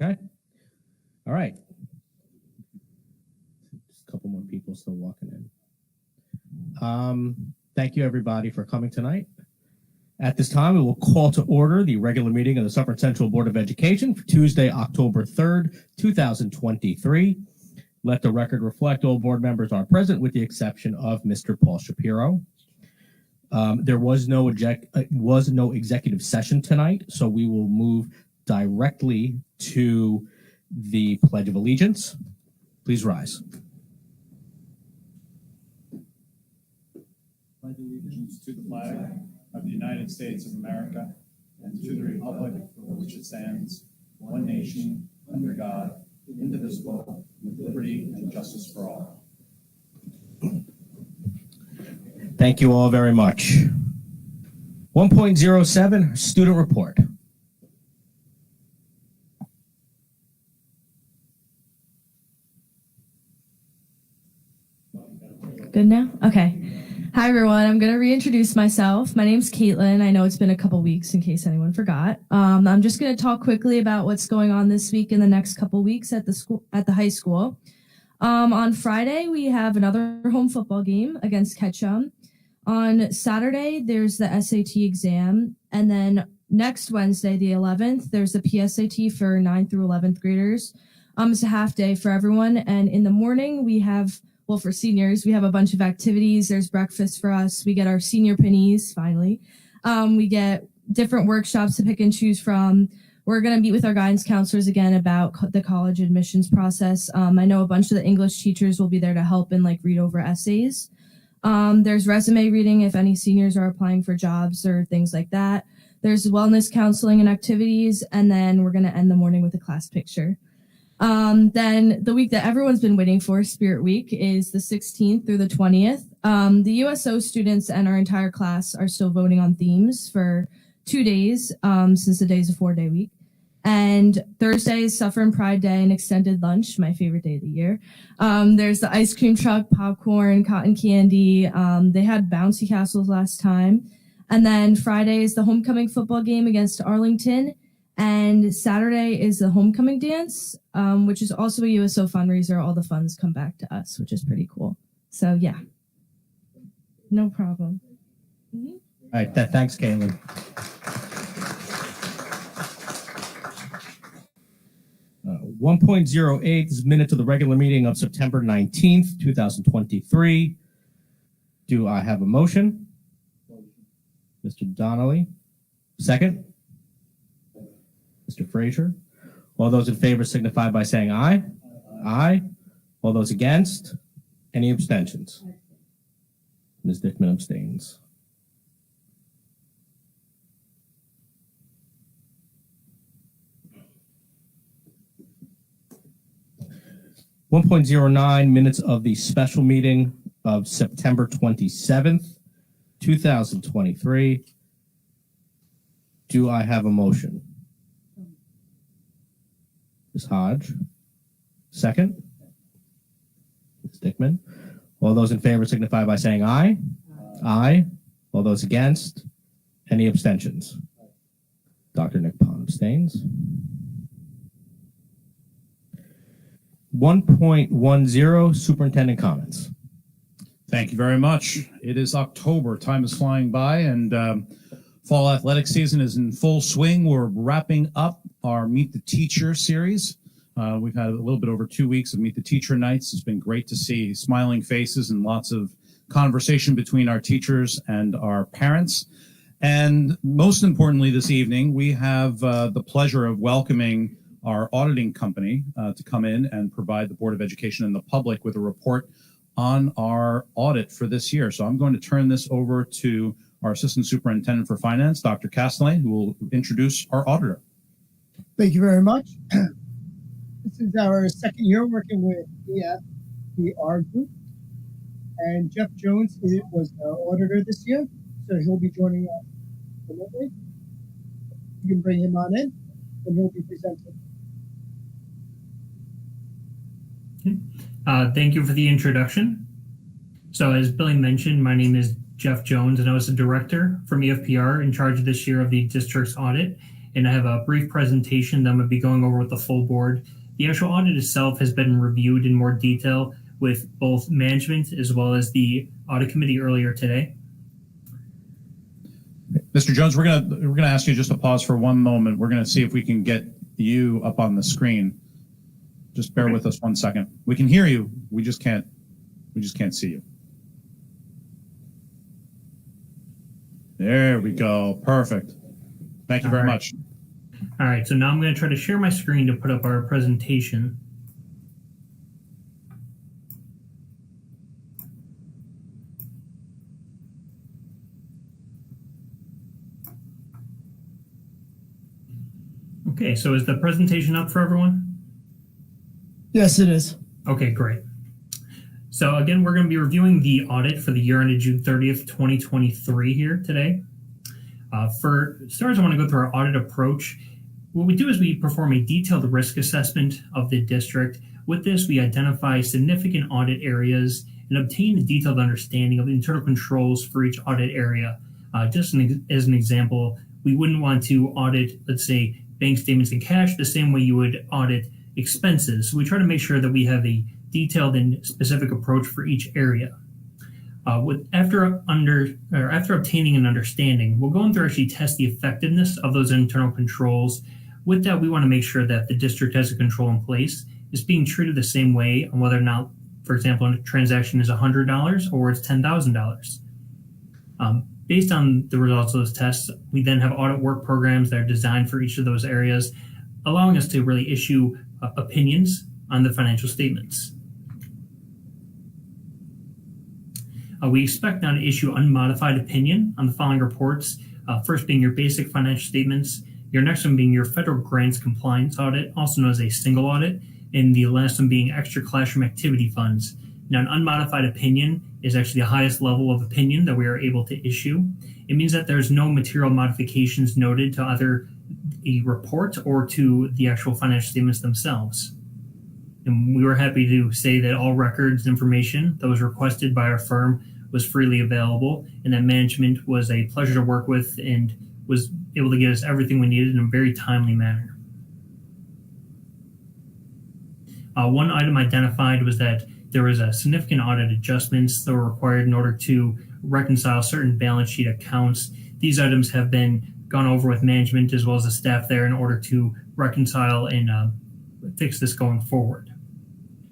Okay. All right. Just a couple more people still walking in. Thank you, everybody, for coming tonight. At this time, we will call to order the regular meeting of the Suffern Central Board of Education for Tuesday, October 3rd, 2023. Let the record reflect all board members are present with the exception of Mr. Paul Shapiro. There was no executive session tonight, so we will move directly to the Pledge of Allegiance. Please rise. Pledge allegiance to the flag of the United States of America and to the republic for which it stands, one nation, under God, indivisible, with liberty and justice for all. Thank you all very much. 1.07, student report. Good now? Okay. Hi, everyone. I'm going to reintroduce myself. My name's Caitlin. I know it's been a couple weeks in case anyone forgot. I'm just going to talk quickly about what's going on this week and the next couple weeks at the high school. On Friday, we have another home football game against Ketchum. On Saturday, there's the SAT exam. And then next Wednesday, the 11th, there's the PSAT for 9th through 11th graders. It's a half day for everyone. And in the morning, we have, well, for seniors, we have a bunch of activities. There's breakfast for us. We get our senior pennies, finally. We get different workshops to pick and choose from. We're going to meet with our guidance counselors again about the college admissions process. I know a bunch of the English teachers will be there to help and read over essays. There's resume reading if any seniors are applying for jobs or things like that. There's wellness counseling and activities. And then we're going to end the morning with a class picture. Then the week that everyone's been waiting for, Spirit Week, is the 16th through the 20th. The USO students and our entire class are still voting on themes for 2 days, since the day is a 4-day week. And Thursday is Suffern Pride Day and extended lunch, my favorite day of the year. There's the ice cream truck, popcorn, cotton candy. They had bouncy castles last time. And then Friday is the homecoming football game against Arlington. And Saturday is the homecoming dance, which is also a USO fundraiser. All the funds come back to us, which is pretty cool. So, yeah. No problem. Mm-hmm. All right. Thanks, Caitlin. Uh, 1.08 is minutes of the regular meeting of September 19th, 2023. Do I have a motion? Mr. Donnelly. Second? Mr. Frazier. All those in favor signify by saying aye. Aye. All those against? Any abstentions? Ms. Dickman abstains. .09 minutes of the special meeting of September 27th, 2023. Do I have a motion? Ms. Hodge. Second? Ms. Dickman. All those in favor signify by saying aye. Aye. All those against? Any abstentions? Dr. Nick Pond abstains. 1.10 superintendent comments. Thank you very much. It is October. Time is flying by, and fall athletic season is in full swing. We're wrapping up our Meet the Teacher series. We've had a little bit over 2 weeks of Meet the Teacher nights. It's been great to see smiling faces and lots of conversation between our teachers and our parents. And most importantly, this evening, we have the pleasure of welcoming our auditing company to come in and provide the Board of Education and the public with a report on our audit for this year. So I'm going to turn this over to our Assistant Superintendent for Finance, Dr. Castellane, who will introduce our auditor. Thank you very much. This is our second year working with EFPR Group. And Jeff Jones was our auditor this year, so he'll be joining us remotely. You can bring him on in, and he'll be presenting. Thank you for the introduction. So as Billy mentioned, my name is Jeff Jones, and I was the director from EFPR in charge this year of the district's audit. and I have a brief presentation that I'm going to be going over with the full board. The actual audit itself has been reviewed in more detail with both management as well as the audit committee earlier today. Mr. Jones, we're gonna ask you just to pause for one moment. We're gonna see if we can get you up on the screen. Just bear with us 1 second. We can hear you. We just can't see you. There we go. Perfect. Thank you very much. All right, so now I'm going to try to share my screen to put up our presentation. Okay, so is the presentation up for everyone? Yes, it is. Okay, great. So again, we're going to be reviewing the audit for the year ended June 30th, 2023 here today. For starters, I want to go through our audit approach. What we do is we perform a detailed risk assessment of the district. With this, we identify significant audit areas and obtain a detailed understanding of the internal controls for each audit area. Just as an example, we wouldn't want to audit, let's say, bank statements and cash the same way you would audit expenses. So we try to make sure that we have a detailed and specific approach for each area. After obtaining an understanding, we'll go in through actually test the effectiveness of those internal controls. With that, we want to make sure that the district has a control in place, is being treated the same way on whether or not, for example, a transaction is $100 or it's $10,000. Based on the results of those tests, we then have audit work programs that are designed for each of those areas, allowing us to really issue opinions on the financial statements. We expect now to issue unmodified opinion on the following reports, first being your basic financial statements, your next one being your federal grants compliance audit, also known as a single audit, and the last one being extra classroom activity funds. Now, an unmodified opinion is actually the highest level of opinion that we are able to issue. It means that there's no material modifications noted to either a report or to the actual financial statements themselves. And we were happy to say that all records and information that was requested by our firm was freely available, and that management was a pleasure to work with and was able to get us everything we needed in a very timely manner. One item identified was that there was a significant audit adjustments that were required in order to reconcile certain balance sheet accounts. These items have been gone over with management as well as the staff there in order to reconcile and fix this going forward.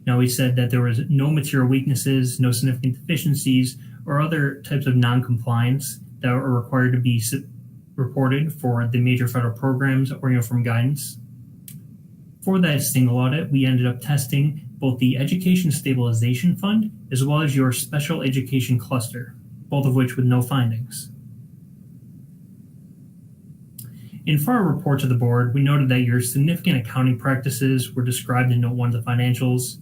Now, we said that there was no material weaknesses, no significant deficiencies, or other types of non-compliance that are required to be reported for the major federal programs or from guidance. For that single audit, we ended up testing both the Education Stabilization Fund as well as your Special Education Cluster, both of which with no findings. In for our report to the board, we noted that your significant accounting practices were described in Note 1 of the financials.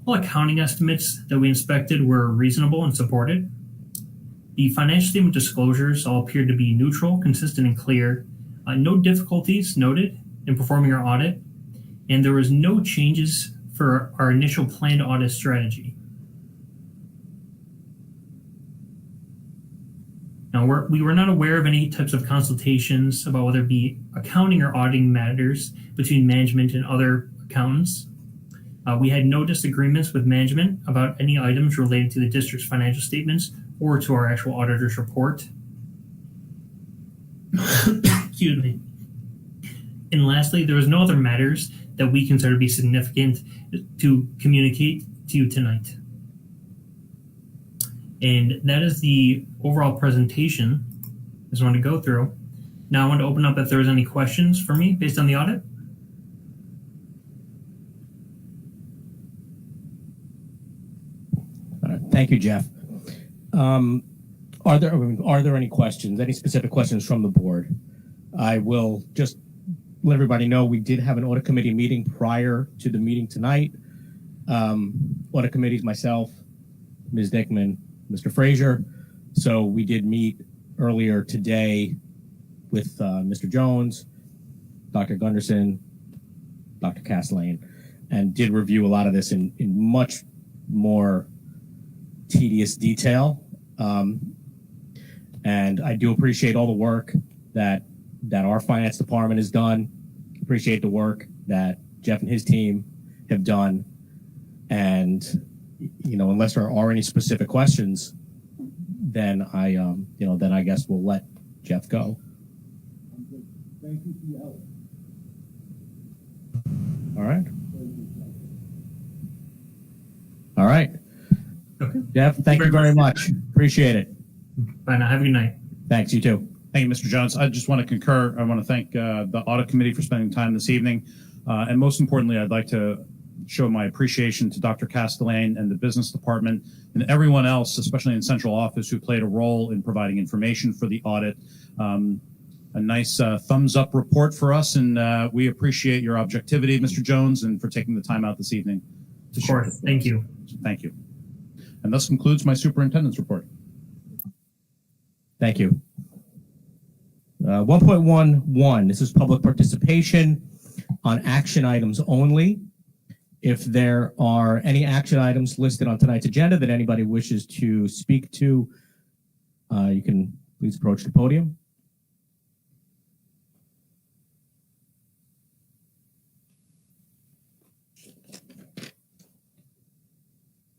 All accounting estimates that we inspected were reasonable and supported. The financial statement disclosures all appeared to be neutral, consistent, and clear. No difficulties noted in performing our audit, and there was no changes for our initial planned audit strategy. Now, we were not aware of any types of consultations about whether it be accounting or auditing matters between management and other accountants. We had no disagreements with management about any items related to the district's financial statements or to our actual auditor's report. Excuse me. And lastly, there was no other matters that we consider to be significant to communicate to you tonight. And that is the overall presentation I just wanted to go through. Now I want to open up if there's any questions for me based on the audit. Thank you, Jeff. Are there any questions, any specific questions from the board? I will just let everybody know we did have an audit committee meeting prior to the meeting tonight. Audit committees, myself, Ms. Dickman, Mr. Frazier. So we did meet earlier today with Mr. Jones, Dr. Gunderson, Dr. Castellane, and did review a lot of this in much more tedious detail. And I do appreciate all the work that that our finance department has done. Appreciate the work that Jeff and his team have done. And, unless there are any specific questions, then then I guess we'll let Jeff go. Thank you for your help. All right. All right. Okay. Jeff, thank you very much. Appreciate it. Bye now. Have a good night. Thanks. You too. Thank you, Mr. Jones. I just want to concur. I want to thank the audit committee for spending time this evening. And most importantly, I'd like to show my appreciation to Dr. Castellane and the business department and everyone else, especially in central office, who played a role in providing information for the audit. A nice thumbs up report for us, and we appreciate your objectivity, Mr. Jones, and for taking the time out this evening to share. Of course. Thank you. Thank you. And thus concludes my superintendent's report. Thank you. 1.11, this is public participation on action items only. If there are any action items listed on tonight's agenda that anybody wishes to speak to, you can please approach the podium.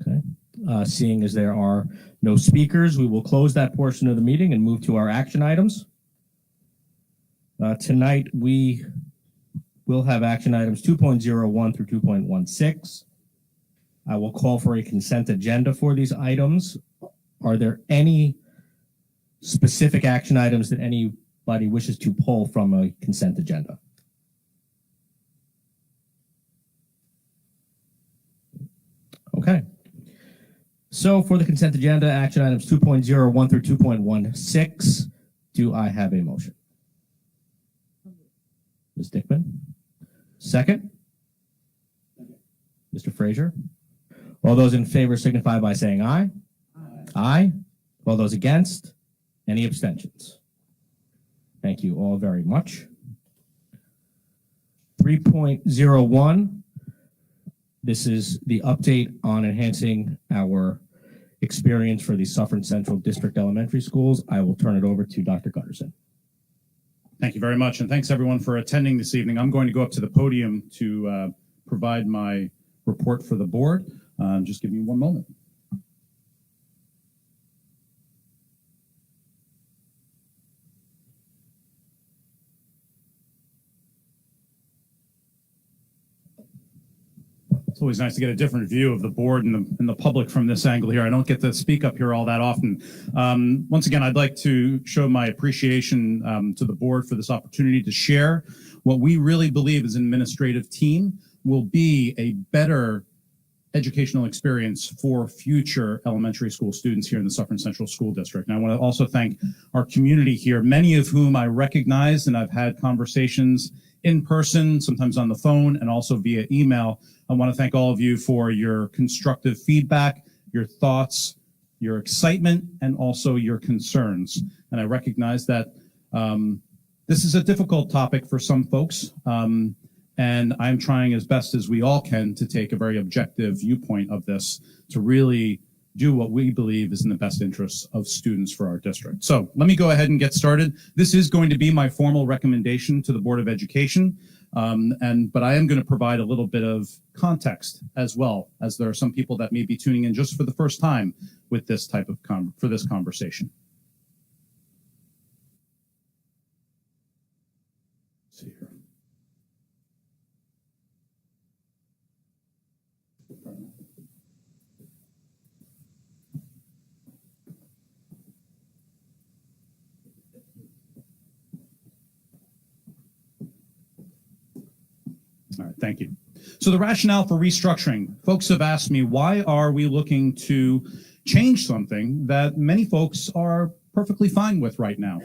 Okay. Seeing as there are no speakers, we will close that portion of the meeting and move to our action items. Tonight, we will have action items 2.01 through 2.16. I will call for a consent agenda for these items. Are there any specific action items that anybody wishes to pull from a consent agenda? Okay. So for the consent agenda, action items 2.01 through 2.16, do I have a motion? Ms. Dickman? Second? Mr. Frazier? All those in favor signify by saying aye. Aye. All those against? Any abstentions? Thank you all very much. 3.01, this is the update on enhancing our experience for the Suffern Central District Elementary Schools. I will turn it over to Dr. Gutterson. Thank you very much, and thanks everyone for attending this evening. I'm going to go up to the podium to provide my report for the board. Just give me one moment. It's always nice to get a different view of the board and the public from this angle here. I don't get to speak up here all that often. Once again, I'd like to show my appreciation to the board for this opportunity to share what we really believe as an administrative team will be a better educational experience for future elementary school students here in the Suffern Central School District. And I want to also thank our community here, many of whom I recognize, and I've had conversations in person, sometimes on the phone, and also via email. I want to thank all of you for your constructive feedback, your thoughts, your excitement, and also your concerns. And I recognize that this is a difficult topic for some folks, and I'm trying as best as we all can to take a very objective viewpoint of this to really do what we believe is in the best interests of students for our district. So let me go ahead and get started. This is going to be my formal recommendation to the Board of Education, but I am going to provide a little bit of context as well, as there are some people that may be tuning in just for the first time with this type of for this conversation. Let's see here. All right, thank you. So the rationale for restructuring, folks have asked me, why are we looking to change something that many folks are perfectly fine with right now?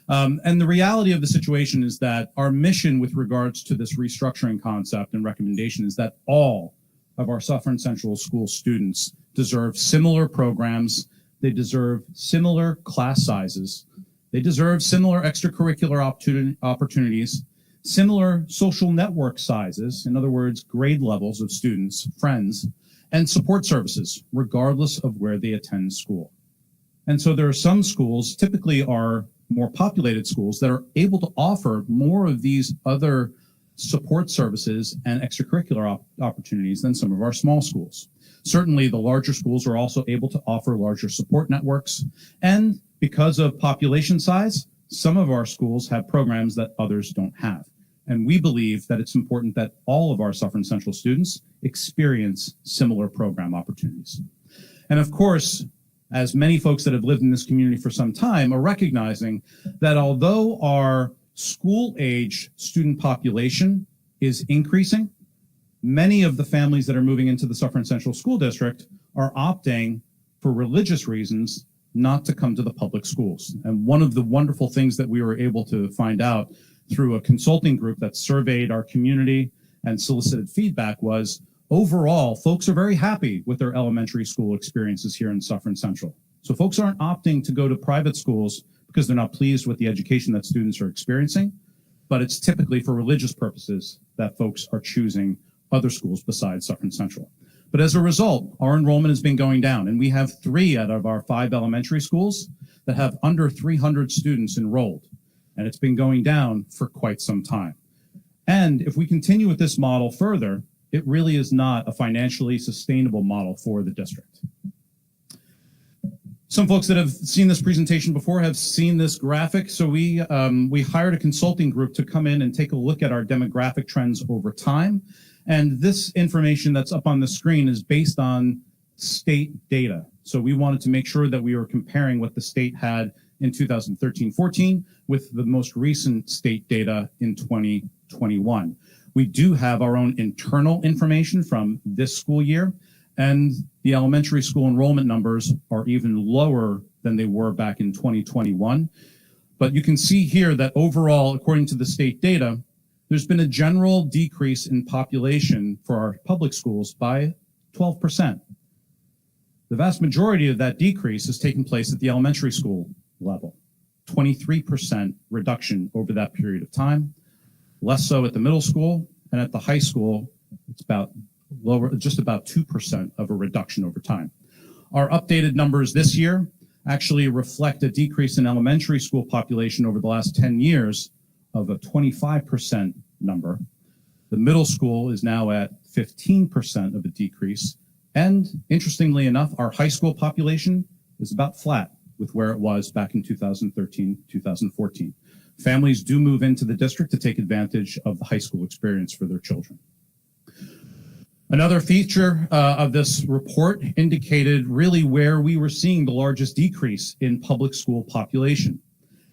And the reality of the situation is that our mission with regards to this restructuring concept and recommendation is that all of our Suffern Central School students deserve similar programs. They deserve similar class sizes. They deserve similar extracurricular opportunities, similar social network sizes, in other words, grade levels of students, friends, and support services, regardless of where they attend school. And so there are some schools, typically our more populated schools that are able to offer more of these other support services and extracurricular opportunities than some of our small schools. Certainly, the larger schools are also able to offer larger support networks. And because of population size, some of our schools have programs that others don't have. And we believe that it's important that all of our Suffern Central students experience similar program opportunities. And of course, as many folks that have lived in this community for some time are recognizing that although our school-age student population is increasing, many of the families that are moving into the Suffern Central School District are opting for religious reasons not to come to the public schools. And one of the wonderful things that we were able to find out through a consulting group that surveyed our community and solicited feedback was, overall, folks are very happy with their elementary school experiences here in Suffern Central. So folks aren't opting to go to private schools because they're not pleased with the education that students are experiencing, but it's typically for religious purposes that folks are choosing other schools besides Suffern Central. But as a result, our enrollment has been going down, and we have 3 out of our 5 elementary schools that have under 300 students enrolled, and it's been going down for quite some time. And if we continue with this model further, it really is not a financially sustainable model for the district. Some folks that have seen this presentation before have seen this graphic. So we hired a consulting group to come in and take a look at our demographic trends over time. And this information that's up on the screen is based on state data. So we wanted to make sure that we were comparing what the state had in 2013-14 with the most recent state data in 2021. We do have our own internal information from this school year, and the elementary school enrollment numbers are even lower than they were back in 2021. But you can see here that overall, according to the state data, there's been a general decrease in population for our public schools by 12%. The vast majority of that decrease has taken place at the elementary school level, 23% reduction over that period of time. Less so at the middle school, and at the high school, it's about lower, just about 2% of a reduction over time. Our updated numbers this year actually reflect a decrease in elementary school population over the last 10 years of a 25% number. The middle school is now at 15% of a decrease. And interestingly enough, our high school population is about flat with where it was back in 2013, 2014. Families do move into the district to take advantage of the high school experience for their children. Another feature of this report indicated really where we were seeing the largest decrease in public school population.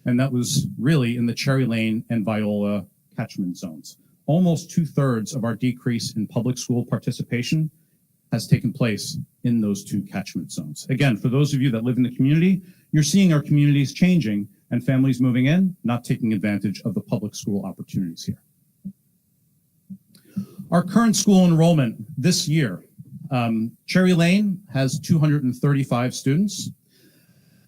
And that was really in the Cherry Lane and Viola catchment zones. Almost 2/3 of our decrease in public school participation has taken place in those 2 catchment zones. Again, for those of you that live in the community, you're seeing our communities changing and families moving in, not taking advantage of the public school opportunities here. Our current school enrollment this year, Cherry Lane has 235 students.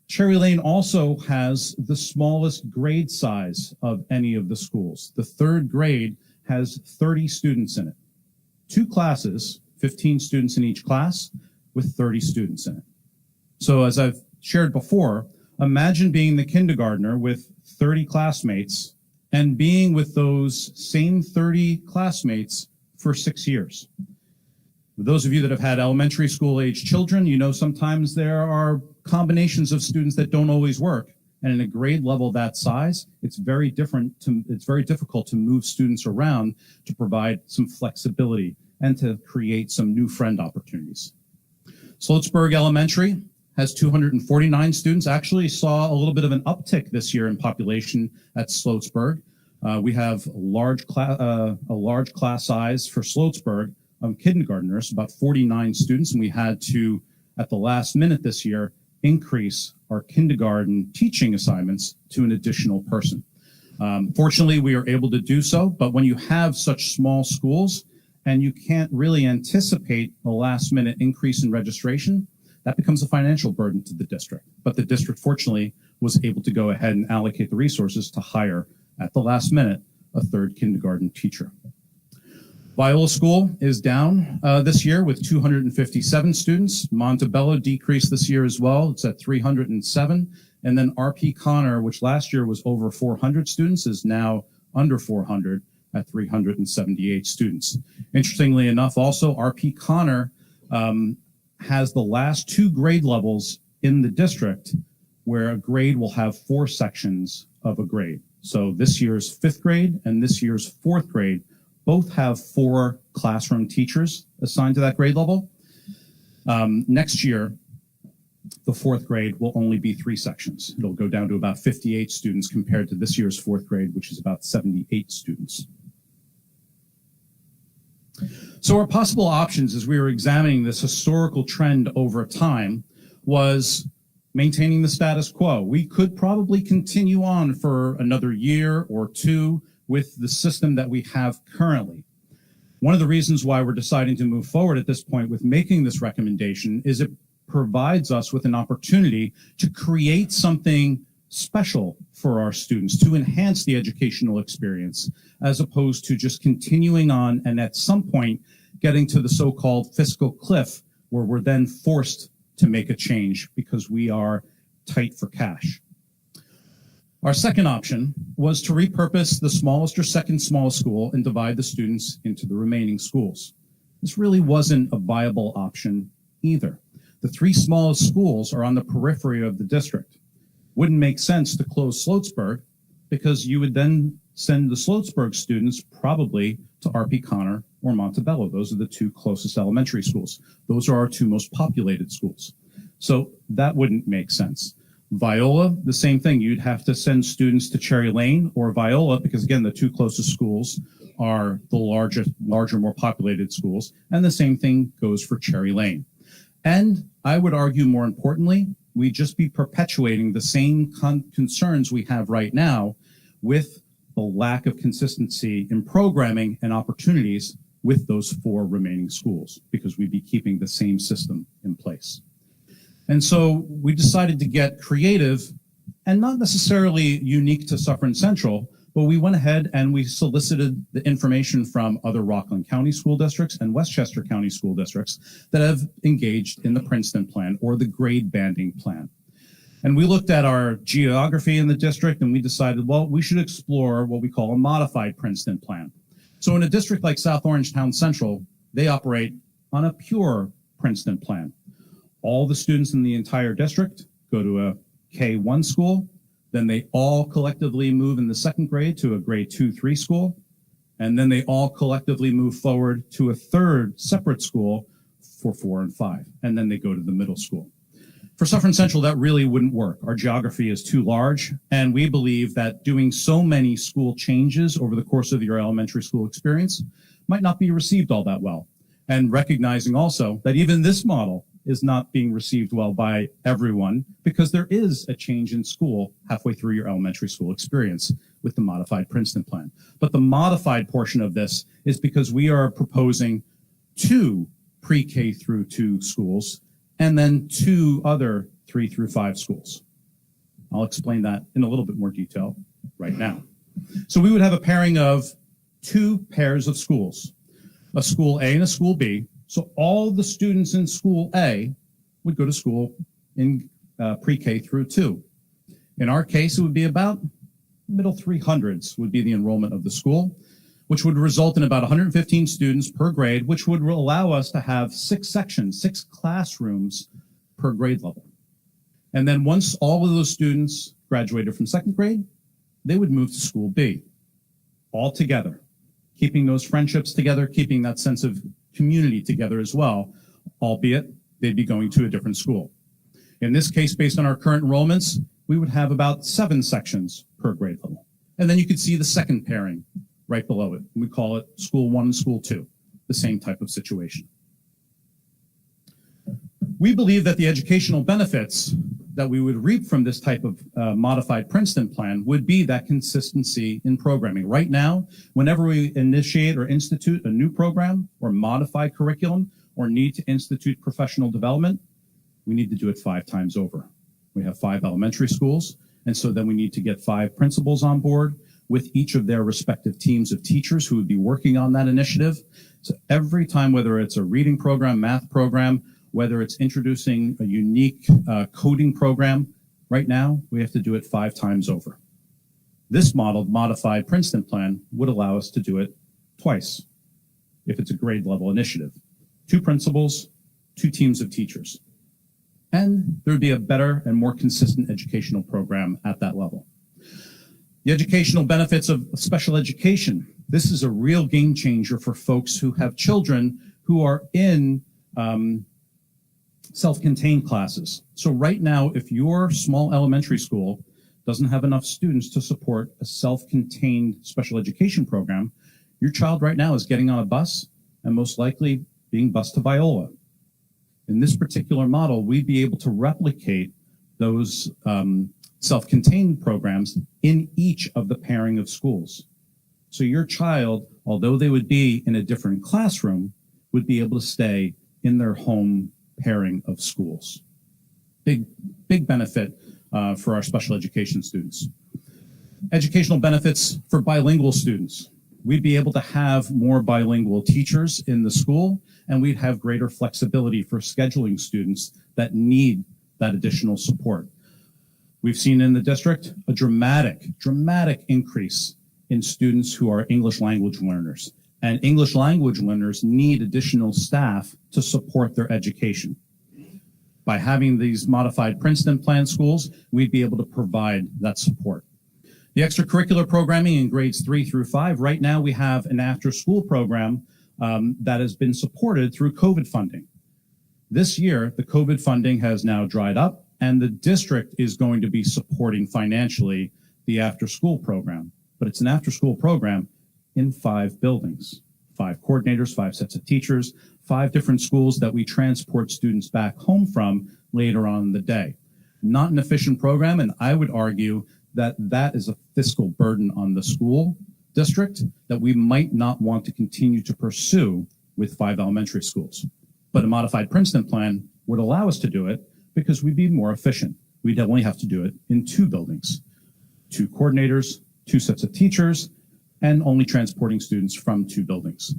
Cherry Lane also has the smallest grade size of any of the schools. The 3rd grade has 30 students in it. 2 classes, 15 students in each class with 30 students in it. So as I've shared before, imagine being the kindergartner with 30 classmates and being with those same 30 classmates for 6 years. For those of you that have had elementary school age children, you know sometimes there are combinations of students that don't always work. And in a grade level that size, it's very difficult to move students around to provide some flexibility and to create some new friend opportunities. Sloatsburg Elementary has 249 students. Actually saw a little bit of an uptick this year in population at Sloatsburg. We have a large class size for Sloatsburg of kindergartners, about 49 students, and we had to, at the last minute this year, increase our kindergarten teaching assignments to an additional person. Fortunately, we are able to do so, but when you have such small schools and you can't really anticipate a last minute increase in registration, that becomes a financial burden to the district. But the district, fortunately, was able to go ahead and allocate the resources to hire, at the last minute, a 3rd kindergarten teacher. Viola School is down this year with 257 students. Montebello decreased this year as well. It's at 307. And then RP Connor, which last year was over 400 students, is now under 400 at 378 students. Interestingly enough, also, RP Connor has the last 2 grade levels in the district where a grade will have 4 sections of a grade. So this year's 5th grade and this year's 4th grade both have 4 classroom teachers assigned to that grade level. Next year, the 4th grade will only be 3 sections. It'll go down to about 58 students compared to this year's 4th grade, which is about 78 students. So our possible options as we were examining this historical trend over time was maintaining the status quo. We could probably continue on for another year or 2 with the system that we have currently. One of the reasons why we're deciding to move forward at this point with making this recommendation is it provides us with an opportunity to create something special for our students, to enhance the educational experience, as opposed to just continuing on and at some point getting to the so-called fiscal cliff where we're then forced to make a change because we are tight for cash. Our second option was to repurpose the smallest or second smallest school and divide the students into the remaining schools. This really wasn't a viable option either. The 3 smallest schools are on the periphery of the district. Wouldn't make sense to close Sloatsburg because you would then send the Sloatsburg students probably to RP Connor or Montebello. Those are the 2 closest elementary schools. Those are our 2 most populated schools. So that wouldn't make sense. Viola, the same thing. You'd have to send students to Cherry Lane or Viola because, again, the 2 closest schools are the larger, more populated schools. And the same thing goes for Cherry Lane. And I would argue, more importantly, we'd just be perpetuating the same concerns we have right now with the lack of consistency in programming and opportunities with those 4 remaining schools because we'd be keeping the same system in place. And so we decided to get creative and not necessarily unique to Suffern Central, but we went ahead and we solicited the information from other Rockland County school districts and Westchester County school districts that have engaged in the Princeton plan or the grade banding plan. And we looked at our geography in the district and we decided, well, we should explore what we call a modified Princeton plan. So in a district like South Orange Town Central, they operate on a pure Princeton plan. All the students in the entire district go to a K-1 school, then they all collectively move in the 2nd grade to a grade 2-3 school, and then they all collectively move forward to a 3rd separate school for 4 and 5, and then they go to the middle school. For Suffern Central, that really wouldn't work. Our geography is too large, and we believe that doing so many school changes over the course of your elementary school experience might not be received all that well. And recognizing also that even this model is not being received well by everyone because there is a change in school halfway through your elementary school experience with the modified Princeton plan. But the modified portion of this is because we are proposing 2 pre-K through 2 schools and then 2 other 3 through 5 schools. I'll explain that in a little bit more detail right now. So we would have a pairing of 2 pairs of schools, a school A and a school B. So all the students in school A would go to school in pre-K through 2. In our case, it would be about middle 300s would be the enrollment of the school, which would result in about 115 students per grade, which would allow us to have 6 sections, 6 classrooms per grade level. And then once all of those students graduated from 2nd grade, they would move to school B, all together, keeping those friendships together, keeping that sense of community together as well, albeit they'd be going to a different school. In this case, based on our current enrollments, we would have about 7 sections per grade level. And then you could see the second pairing right below it. We call it school 1 and school 2, the same type of situation. We believe that the educational benefits that we would reap from this type of modified Princeton plan would be that consistency in programming. Right now, whenever we initiate or institute a new program or modify curriculum or need to institute professional development, we need to do it 5 times over. We have 5 elementary schools, and so then we need to get 5 principals on board. with each of their respective teams of teachers who would be working on that initiative. So every time, whether it's a reading program, math program, whether it's introducing a unique coding program, right now we have to do it 5 times over. This modified Princeton plan would allow us to do it twice if it's a grade level initiative. 2 principals, 2 teams of teachers. And there would be a better and more consistent educational program at that level. The educational benefits of special education. This is a real game changer for folks who have children who are in self-contained classes. So right now, if your small elementary school doesn't have enough students to support a self-contained special education program, your child right now is getting on a bus and most likely being bused to Viola. In this particular model, we'd be able to replicate those self-contained programs in each of the pairing of schools. So your child, although they would be in a different classroom, would be able to stay in their home pairing of schools. Big benefit for our special education students. Educational benefits for bilingual students. We'd be able to have more bilingual teachers in the school, and we'd have greater flexibility for scheduling students that need that additional support. We've seen in the district a dramatic increase in students who are English language learners. And English language learners need additional staff to support their education. By having these modified Princeton plan schools, we'd be able to provide that support. The extracurricular programming in grades 3 through 5, right now we have an after-school program that has been supported through COVID funding. This year, the COVID funding has now dried up, and the district is going to be supporting financially the after-school program. But it's an after-school program in 5 buildings, 5 coordinators, 5 sets of teachers, 5 different schools that we transport students back home from later on in the day. Not an efficient program, and I would argue that that is a fiscal burden on the school district that we might not want to continue to pursue with 5 elementary schools. But a modified Princeton plan would allow us to do it because we'd be more efficient. We'd only have to do it in 2 buildings, 2 coordinators, 2 sets of teachers, and only transporting students from 2 buildings.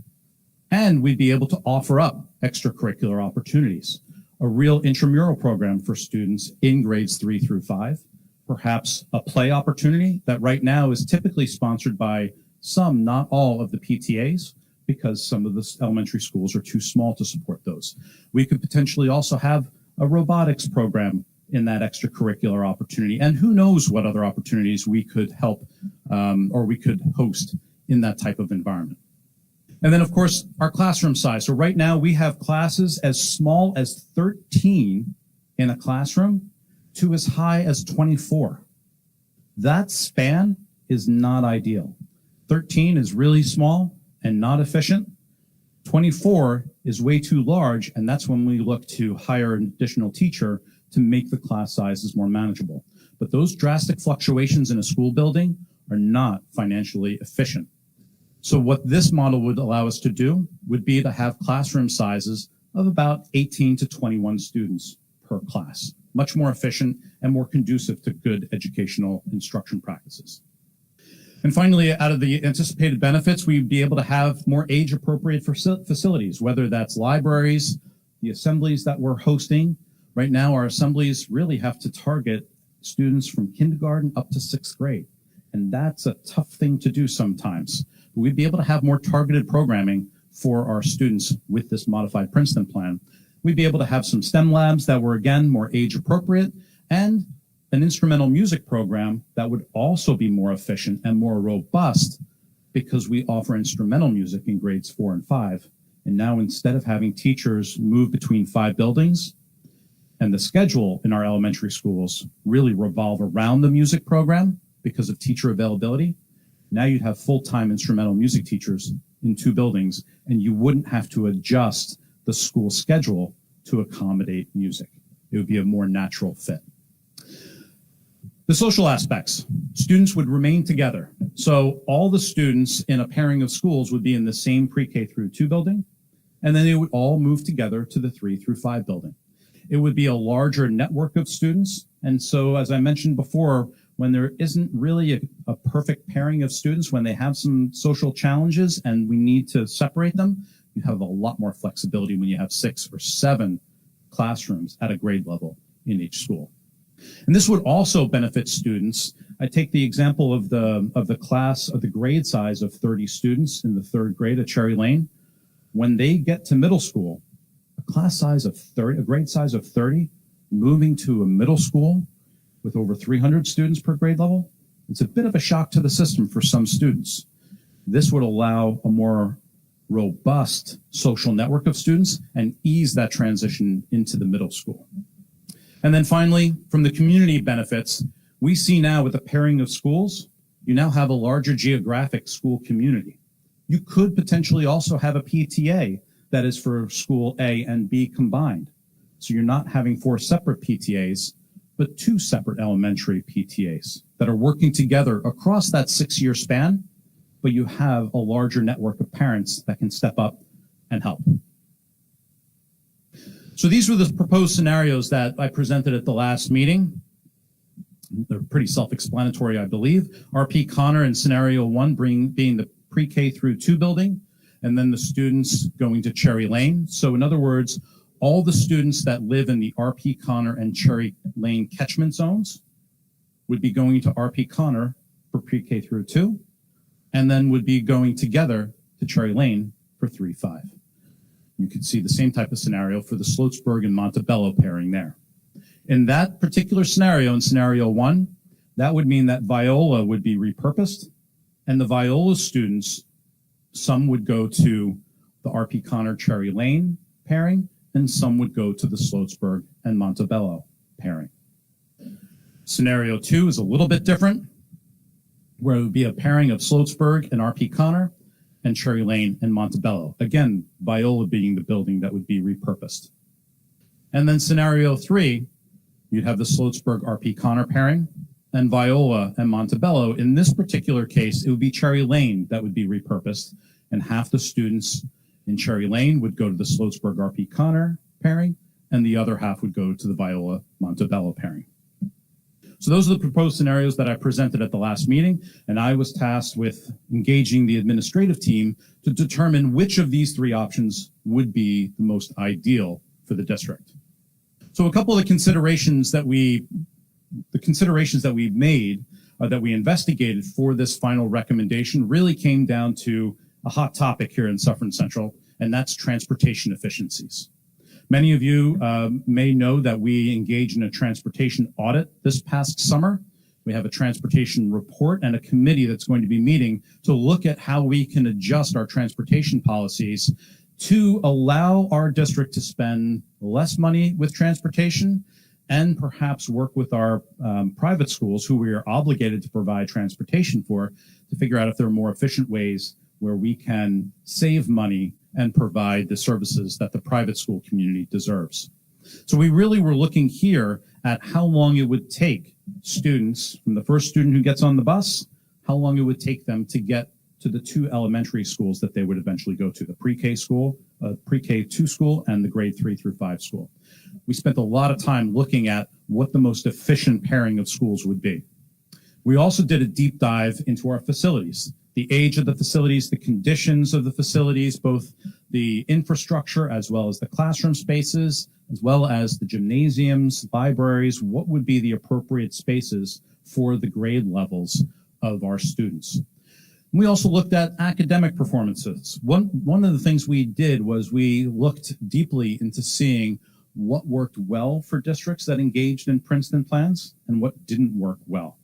And we'd be able to offer up extracurricular opportunities, a real intramural program for students in grades 3 through 5, perhaps a play opportunity that right now is typically sponsored by some, not all, of the PTAs, because some of the elementary schools are too small to support those. We could potentially also have a robotics program in that extracurricular opportunity, and who knows what other opportunities we could help or we could host in that type of environment. And then, of course, our classroom size. So right now we have classes as small as 13 in a classroom to as high as 24. That span is not ideal. 13 is really small and not efficient. 24 is way too large, and that's when we look to hire an additional teacher to make the class sizes more manageable. But those drastic fluctuations in a school building are not financially efficient. So what this model would allow us to do would be to have classroom sizes of about 18 to 21 students per class. Much more efficient and more conducive to good educational instruction practices. And finally, out of the anticipated benefits, we'd be able to have more age-appropriate facilities, whether that's libraries, the assemblies that we're hosting. Right now, our assemblies really have to target students from kindergarten up to 6th grade. And that's a tough thing to do sometimes. But we'd be able to have more targeted programming for our students with this modified Princeton plan. We'd be able to have some STEM labs that were, again, more age-appropriate, and an instrumental music program that would also be more efficient and more robust because we offer instrumental music in grades 4 and 5. And now, instead of having teachers move between 5 buildings, and the schedule in our elementary schools really revolve around the music program because of teacher availability, now you'd have full-time instrumental music teachers in 2 buildings, and you wouldn't have to adjust the school schedule to accommodate music. It would be a more natural fit. The social aspects. Students would remain together. So all the students in a pairing of schools would be in the same pre-K through 2 building, and then they would all move together to the 3 through 5 building. It would be a larger network of students. And so, as I mentioned before, when there isn't really a perfect pairing of students, when they have some social challenges and we need to separate them, you have a lot more flexibility when you have 6 or 7 classrooms at a grade level in each school. And this would also benefit students. I take the example of the class of the grade size of 30 students in the 3rd grade at Cherry Lane. When they get to middle school, a grade size of 30, moving to a middle school with over 300 students per grade level, it's a bit of a shock to the system for some students. This would allow a more robust social network of students and ease that transition into the middle school. And then finally, from the community benefits, we see now with the pairing of schools, you now have a larger geographic school community. You could potentially also have a PTA that is for school A and B combined. So you're not having 4 separate PTAs, but 2 separate elementary PTAs that are working together across that 6-year span, but you have a larger network of parents that can step up and help. So these were the proposed scenarios that I presented at the last meeting. They're pretty self-explanatory, I believe. RP Connor in scenario 1 being the pre-K through 2 building, and then the students going to Cherry Lane. So in other words, all the students that live in the RP Connor and Cherry Lane catchment zones would be going to RP Connor for pre-K through 2, and then would be going together to Cherry Lane for 3-5. You could see the same type of scenario for the Sloatsburg and Montebello pairing there. In that particular scenario, in scenario 1, that would mean that Viola would be repurposed, and the Viola students, some would go to the RP Connor Cherry Lane pairing, and some would go to the Sloatsburg and Montebello pairing. Scenario 2 is a little bit different, where it would be a pairing of Sloatsburg and RP Connor and Cherry Lane and Montebello. Again, Viola being the building that would be repurposed. And then scenario 3, you'd have the Sloatsburg RP Connor pairing and Viola and Montebello. In this particular case, it would be Cherry Lane that would be repurposed, and half the students in Cherry Lane would go to the Sloatsburg RP Connor pairing, and the other half would go to the Viola Montebello pairing. So those are the proposed scenarios that I presented at the last meeting, and I was tasked with engaging the administrative team to determine which of these 3 options would be the most ideal for the district. So a couple of the considerations that we made, that we investigated for this final recommendation really came down to a hot topic here in Suffern Central, and that's transportation efficiencies. Many of you may know that we engaged in a transportation audit this past summer. We have a transportation report and a committee that's going to be meeting to look at how we can adjust our transportation policies to allow our district to spend less money with transportation and perhaps work with our private schools who we are obligated to provide transportation for to figure out if there are more efficient ways where we can save money and provide the services that the private school community deserves. So we really were looking here at how long it would take students, from the first student who gets on the bus, how long it would take them to get to the 2 elementary schools that they would eventually go to, the pre-K school, pre-K 2 school, and the grade 3 through 5 school. We spent a lot of time looking at what the most efficient pairing of schools would be. We also did a deep dive into our facilities, the age of the facilities, the conditions of the facilities, both the infrastructure as well as the classroom spaces, as well as the gymnasiums, libraries, what would be the appropriate spaces for the grade levels of our students. We also looked at academic performances. One of the things we did was we looked deeply into seeing what worked well for districts that engaged in Princeton plans and what didn't work well.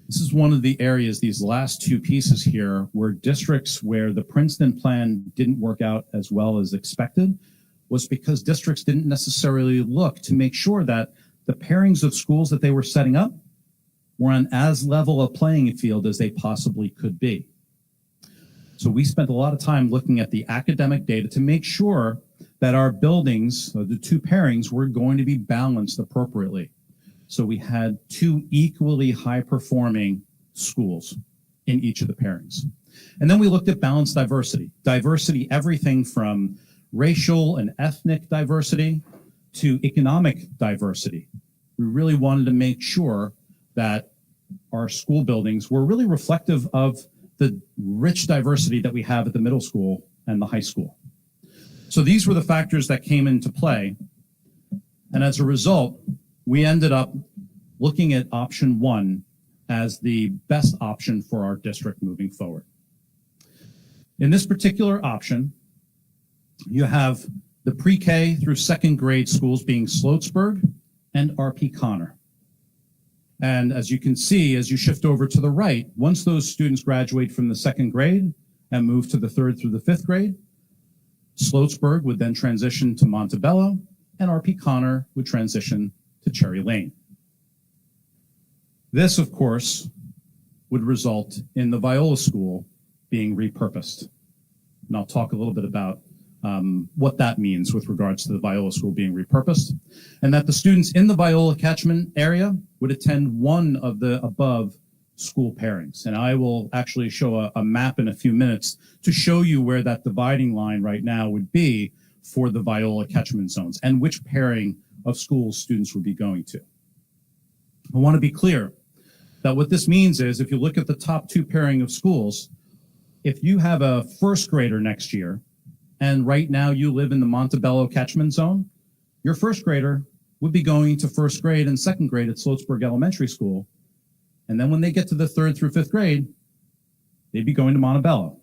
This is one of the areas, these last 2 pieces here, where districts where the Princeton plan didn't work out as well as expected was because districts didn't necessarily look to make sure that the pairings of schools that they were setting up were on as level a playing field as they possibly could be. So we spent a lot of time looking at the academic data to make sure that our buildings, the 2 pairings, were going to be balanced appropriately. So we had 2 equally high-performing schools in each of the pairings. And then we looked at balanced diversity. Diversity, everything from racial and ethnic diversity to economic diversity. We really wanted to make sure that our school buildings were really reflective of the rich diversity that we have at the middle school and the high school. So these were the factors that came into play. And as a result, we ended up looking at option 1 as the best option for our district moving forward. In this particular option, you have the pre-K through second grade schools being Sloatsburg and RP Connor. And as you can see, as you shift over to the right, once those students graduate from the second grade and move to the third through the fifth grade, Sloatsburg would then transition to Montebello, and RP Connor would transition to Cherry Lane. This, of course, would result in the Viola School being repurposed. And I'll talk a little bit about what that means with regards to the Viola School being repurposed, and that the students in the Viola catchment area would attend one of the above school pairings. And I will actually show a map in a few minutes to show you where that dividing line right now would be for the Viola catchment zones and which pairing of schools students would be going to. I want to be clear that what this means is if you look at the top 2 pairing of schools, if you have a first grader next year, and right now you live in the Montebello catchment zone, your first grader would be going to first grade and second grade at Sloatsburg Elementary School. And then when they get to the third through fifth grade, they'd be going to Montebello.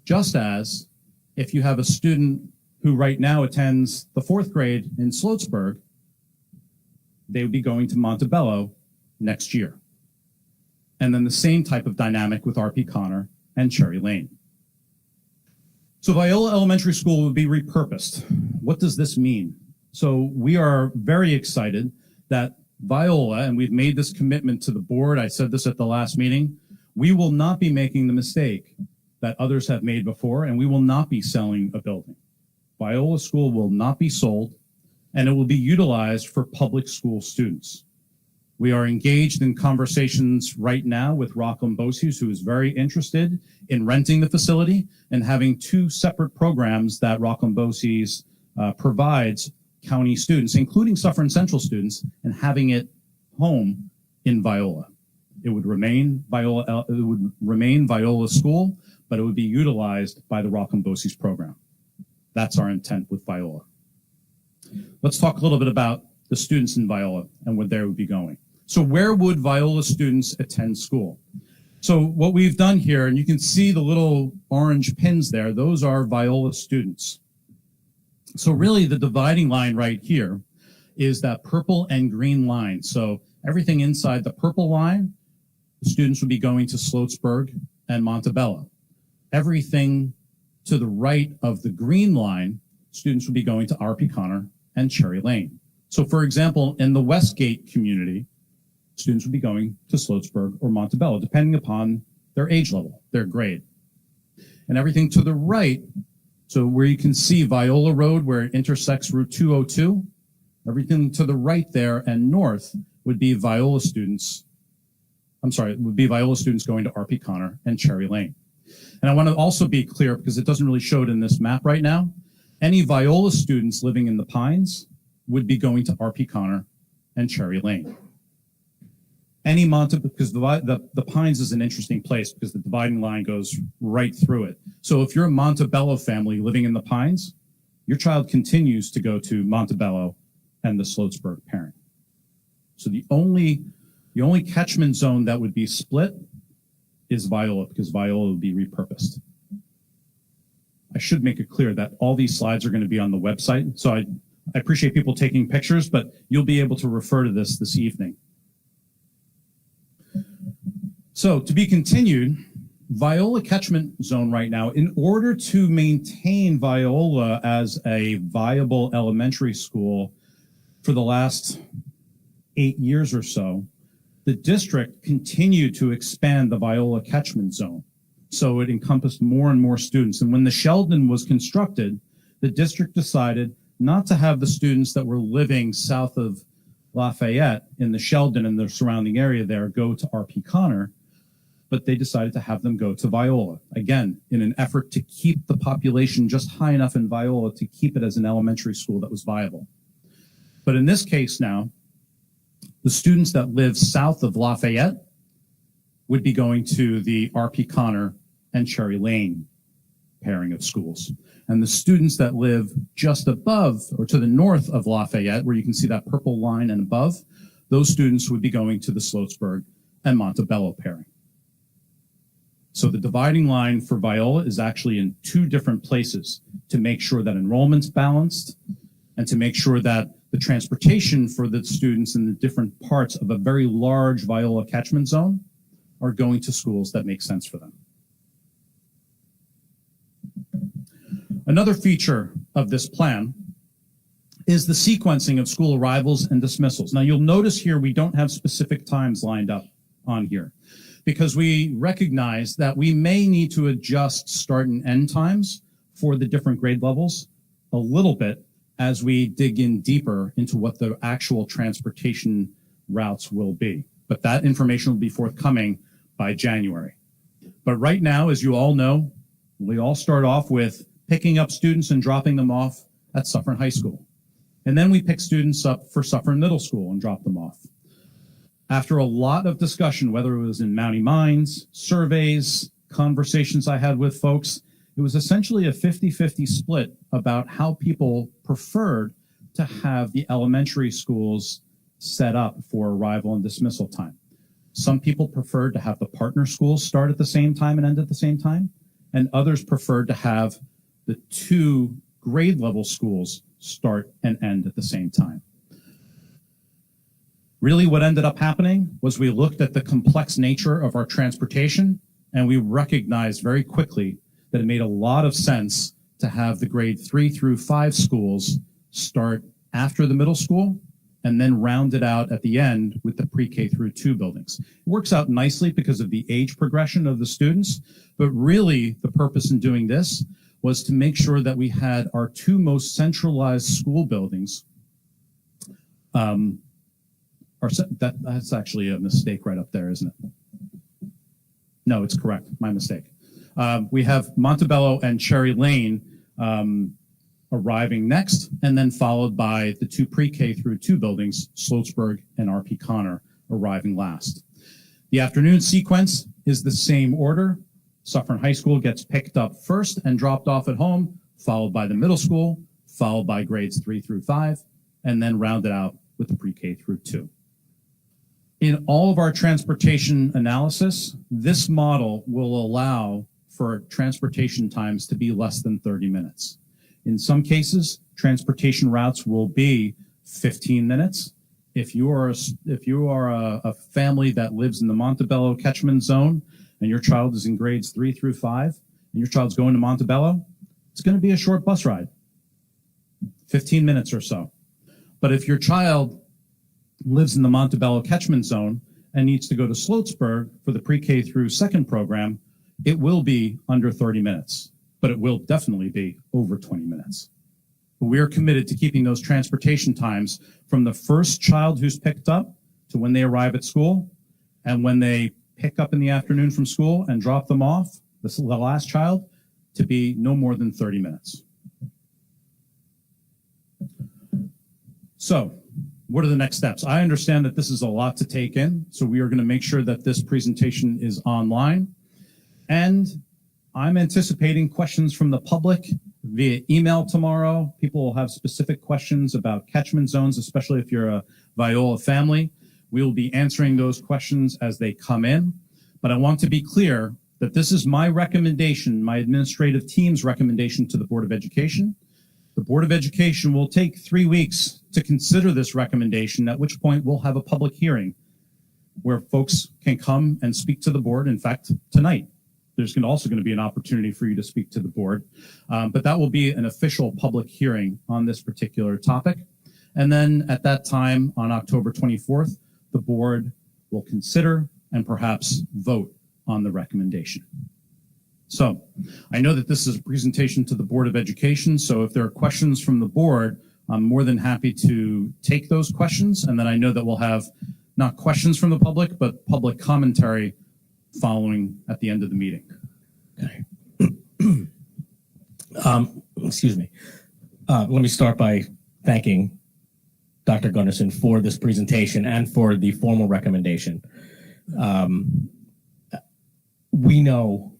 Just as if you have a student who right now attends the fourth grade in Sloatsburg, they would be going to Montebello next year. And then the same type of dynamic with RP Connor and Cherry Lane. So Viola Elementary School would be repurposed. What does this mean? So we are very excited that Viola, and we've made this commitment to the board, I said this at the last meeting, we will not be making the mistake that others have made before, and we will not be selling a building. Viola School will not be sold, and it will be utilized for public school students. We are engaged in conversations right now with Rockland Bosies, who is very interested in renting the facility and having 2 separate programs that Rockland Bosies provides county students, including Suffern Central students, and having it home in Viola. It would remain Viola School, but it would be utilized by the Rockland Bosies program. That's our intent with Viola. Let's talk a little bit about the students in Viola and where they would be going. So where would Viola students attend school? So what we've done here, and you can see the little orange pins there, those are Viola students. So really the dividing line right here is that purple and green line. So everything inside the purple line, the students would be going to Sloatsburg and Montebello. Everything to the right of the green line, students would be going to RP Connor and Cherry Lane. So for example, in the Westgate community, students would be going to Sloatsburg or Montebello, depending upon their age level, their grade. And everything to the right, so where you can see Viola Road, where it intersects Route 202, everything to the right there and north would be Viola students. Would be Viola students going to RP Connor and Cherry Lane. And I want to also be clear, because it doesn't really show it in this map right now, any Viola students living in the Pines would be going to RP Connor and Cherry Lane. Because the Pines is an interesting place because the dividing line goes right through it. So if you're a Montebello family living in the Pines, your child continues to go to Montebello and the Sloatsburg parent. So the only catchment zone that would be split is Viola, because Viola would be repurposed. I should make it clear that all these slides are going to be on the website. So I appreciate people taking pictures, but you'll be able to refer to this evening. So to be continued, Viola catchment zone right now, in order to maintain Viola as a viable elementary school for the last 8 years or so, the district continued to expand the Viola catchment zone. So it encompassed more and more students. And when the Sheldon was constructed, the district decided not to have the students that were living south of Lafayette in the Sheldon and the surrounding area there go to RP Connor, but they decided to have them go to Viola, again, in an effort to keep the population just high enough in Viola to keep it as an elementary school that was viable. But in this case now, the students that live south of Lafayette would be going to the R.P. Connor and Cherry Lane pairing of schools. And the students that live just above or to the north of Lafayette, where you can see that purple line and above, those students would be going to the Sloatsburg and Montebello pairing. So the dividing line for Viola is actually in two different places to make sure that enrollment's balanced and to make sure that the transportation for the students in the different parts of a very large Viola catchment zone are going to schools that make sense for them. Another feature of this plan is the sequencing of school arrivals and dismissals. Now you'll notice here we don't have specific times lined up on here because we recognize that we may need to adjust start and end times for the different grade levels a little bit as we dig in deeper into what the actual transportation routes will be. But that information will be forthcoming by January. But right now, as you all know, we all start off with picking up students and dropping them off at Suffern High School. And then we pick students up for Suffern Middle School and drop them off. After a lot of discussion, whether it was in Mountie Minds, surveys, conversations I had with folks, it was essentially a 50-50 split about how people preferred to have the elementary schools set up for arrival and dismissal time. Some people preferred to have the partner schools start at the same time and end at the same time, and others preferred to have the two grade level schools start and end at the same time. Really what ended up happening was we looked at the complex nature of our transportation and we recognized very quickly that it made a lot of sense to have the grade 3 through 5 schools start after the middle school and then round it out at the end with the pre-K through 2 buildings. It works out nicely because of the age progression of the students, but really the purpose in doing this was to make sure that we had our two most centralized school buildings. That's actually a mistake right up there, isn't it? No, it's correct. My mistake. We have Montebello and Cherry Lane arriving next, and then followed by the two pre-K through 2 buildings, Sloatsburg and R.P. Connor, arriving last. The afternoon sequence is the same order. Suffern High School gets picked up first and dropped off at home, followed by the middle school, followed by grades 3 through 5, and then rounded out with the pre-K through 2. In all of our transportation analysis, this model will allow for transportation times to be less than 30 minutes. In some cases, transportation routes will be 15 minutes. If you are a family that lives in the Montebello catchment zone and your child is in grades 3 through 5 and your child's going to Montebello, it's going to be a short bus ride, 15 minutes or so. But if your child lives in the Montebello catchment zone and needs to go to Sloatsburg for the pre-K through 2nd program, it will be under 30 minutes, but it will definitely be over 20 minutes. But we are committed to keeping those transportation times from the first child who's picked up to when they arrive at school, and when they pick up in the afternoon from school and drop them off, the last child, to be no more than 30 minutes. So, what are the next steps? I understand that this is a lot to take in, so we are going to make sure that this presentation is online. And I'm anticipating questions from the public via email tomorrow. People will have specific questions about catchment zones, especially if you're a Viola family. We will be answering those questions as they come in. But I want to be clear that this is my recommendation, my administrative team's recommendation to the Board of Education. The Board of Education will take 3 weeks to consider this recommendation, at which point we'll have a public hearing where folks can come and speak to the board. In fact, tonight, there's also going to be an opportunity for you to speak to the board. But that will be an official public hearing on this particular topic. And then at that time, on October 24th, the board will consider and perhaps vote on the recommendation. So I know that this is a presentation to the Board of Education, so if there are questions from the board, I'm more than happy to take those questions. And then I know that we'll have not questions from the public, but public commentary following at the end of the meeting. Okay. Excuse me. Let me start by thanking Dr. Gunnarsson for this presentation and for the formal recommendation. we know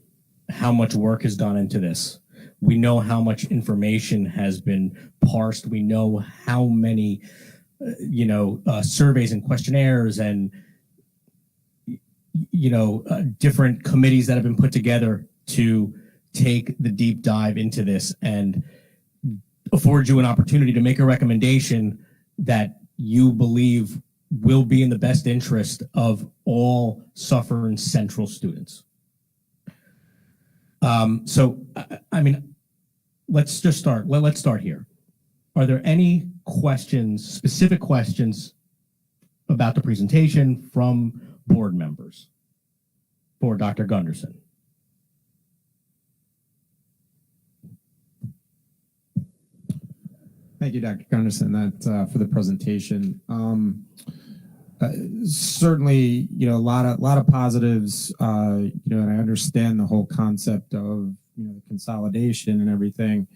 how much work has gone into this. We know how much information has been parsed. We know how many, surveys and questionnaires and, different committees that have been put together to take the deep dive into this and afford you an opportunity to make a recommendation that you believe will be in the best interest of all Suffern Central students. Let's just start. Let's start here. Are there any questions, specific questions about the presentation from board members for Dr. Gunderson? Thank you, Dr. Gunderson, for the presentation. Certainly, a lot of positives, and I understand the whole concept of the consolidation and everything.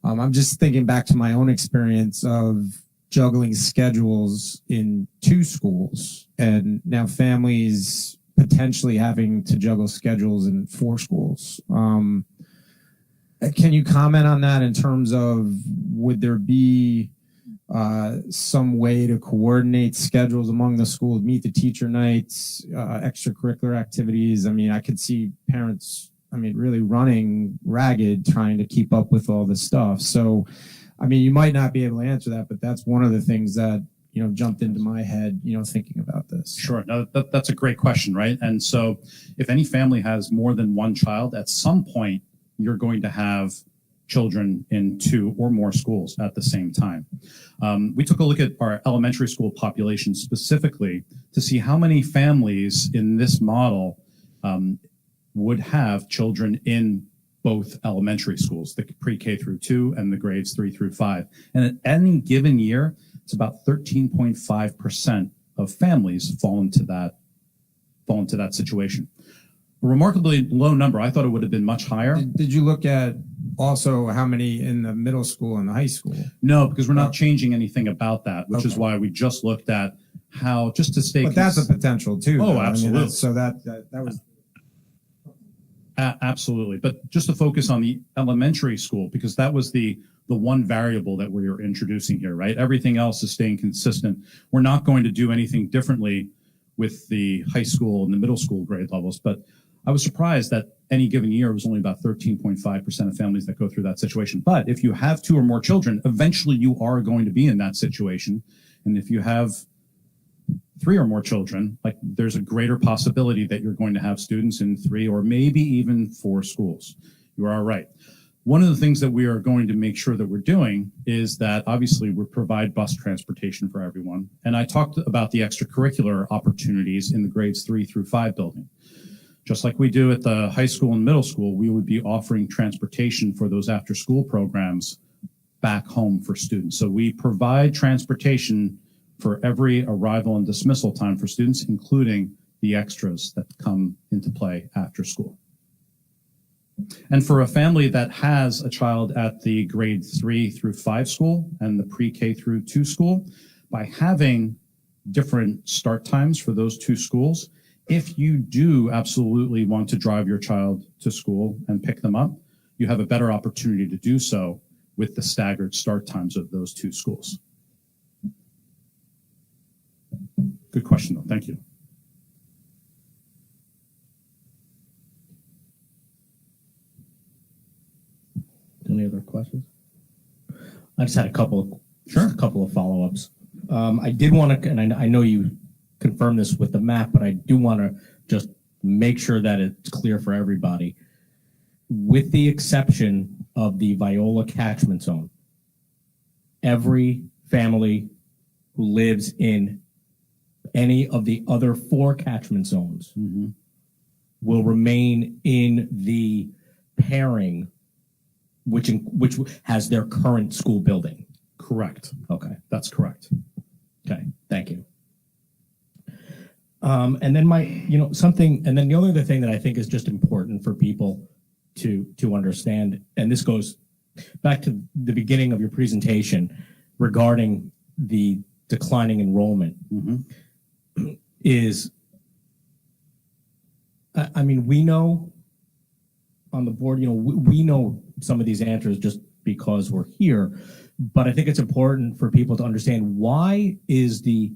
I'm just thinking back to my own experience of juggling schedules in 2 schools, and now families potentially having to juggle schedules in 4 schools. Can you comment on that in terms of, would there be some way to coordinate schedules among the schools, meet the teacher nights, extracurricular activities? I mean, I could see parents, really running ragged trying to keep up with all this stuff. So, you might not be able to answer that, but that's one of the things that, jumped into my head, thinking about this. Sure. No, that's a great question, right? And so if any family has more than one child, at some point, you're going to have children in 2 or more schools at the same time. We took a look at our elementary school population specifically to see how many families in this model would have children in both elementary schools, the pre-K through 2 and the grades 3 through 5. And at any given year, it's about 13.5% of families fall into that situation. A remarkably low number. I thought it would have been much higher. Did you look at also how many in the middle school and the high school? No, because we're not changing anything about that, which is why we just looked at how, just to stay. But that's a potential too. Oh, though. absolutely. So that was. Absolutely. But just to focus on the elementary school, because that was the one variable that we are introducing here, right? Everything else is staying consistent. We're not going to do anything differently with the high school and the middle school grade levels, but I was surprised that any given year it was only about 13.5% of families that go through that situation. But if you have 2 or more children, eventually you are going to be in that situation. And if you have 3 or more children, there's a greater possibility that you're going to have students in 3 or maybe even 4 schools. You are right. One of the things that we are going to make sure that we're doing is that obviously we provide bus transportation for everyone. And I talked about the extracurricular opportunities in the grades 3 through 5 building. Just like we do at the high school and middle school, we would be offering transportation for those after school programs back home for students. So we provide transportation for every arrival and dismissal time for students, including the extras that come into play after school. And for a family that has a child at the grade 3 through 5 school and the pre-K through 2 school, by having different start times for those 2 schools, if you do absolutely want to drive your child to school and pick them up, you have a better opportunity to do so with the staggered start times of those 2 schools. Good question, though. Thank you. Any other questions? I just had a couple of follow-ups. I did want to, and I know you confirm this with the map, but I do want to just make sure that it's clear for everybody. With the exception of the Viola catchment zone, every family who lives in any of the other 4 catchment zones will remain in the pairing, which has their current school building. Correct. Okay. That's correct. Okay. Thank you. And then the only other thing that I think is just important for people to understand, and this goes back to the beginning of your presentation regarding the declining enrollment, is I mean, we know on the board, we know some of these answers just because we're here, but I think it's important for people to understand, why is the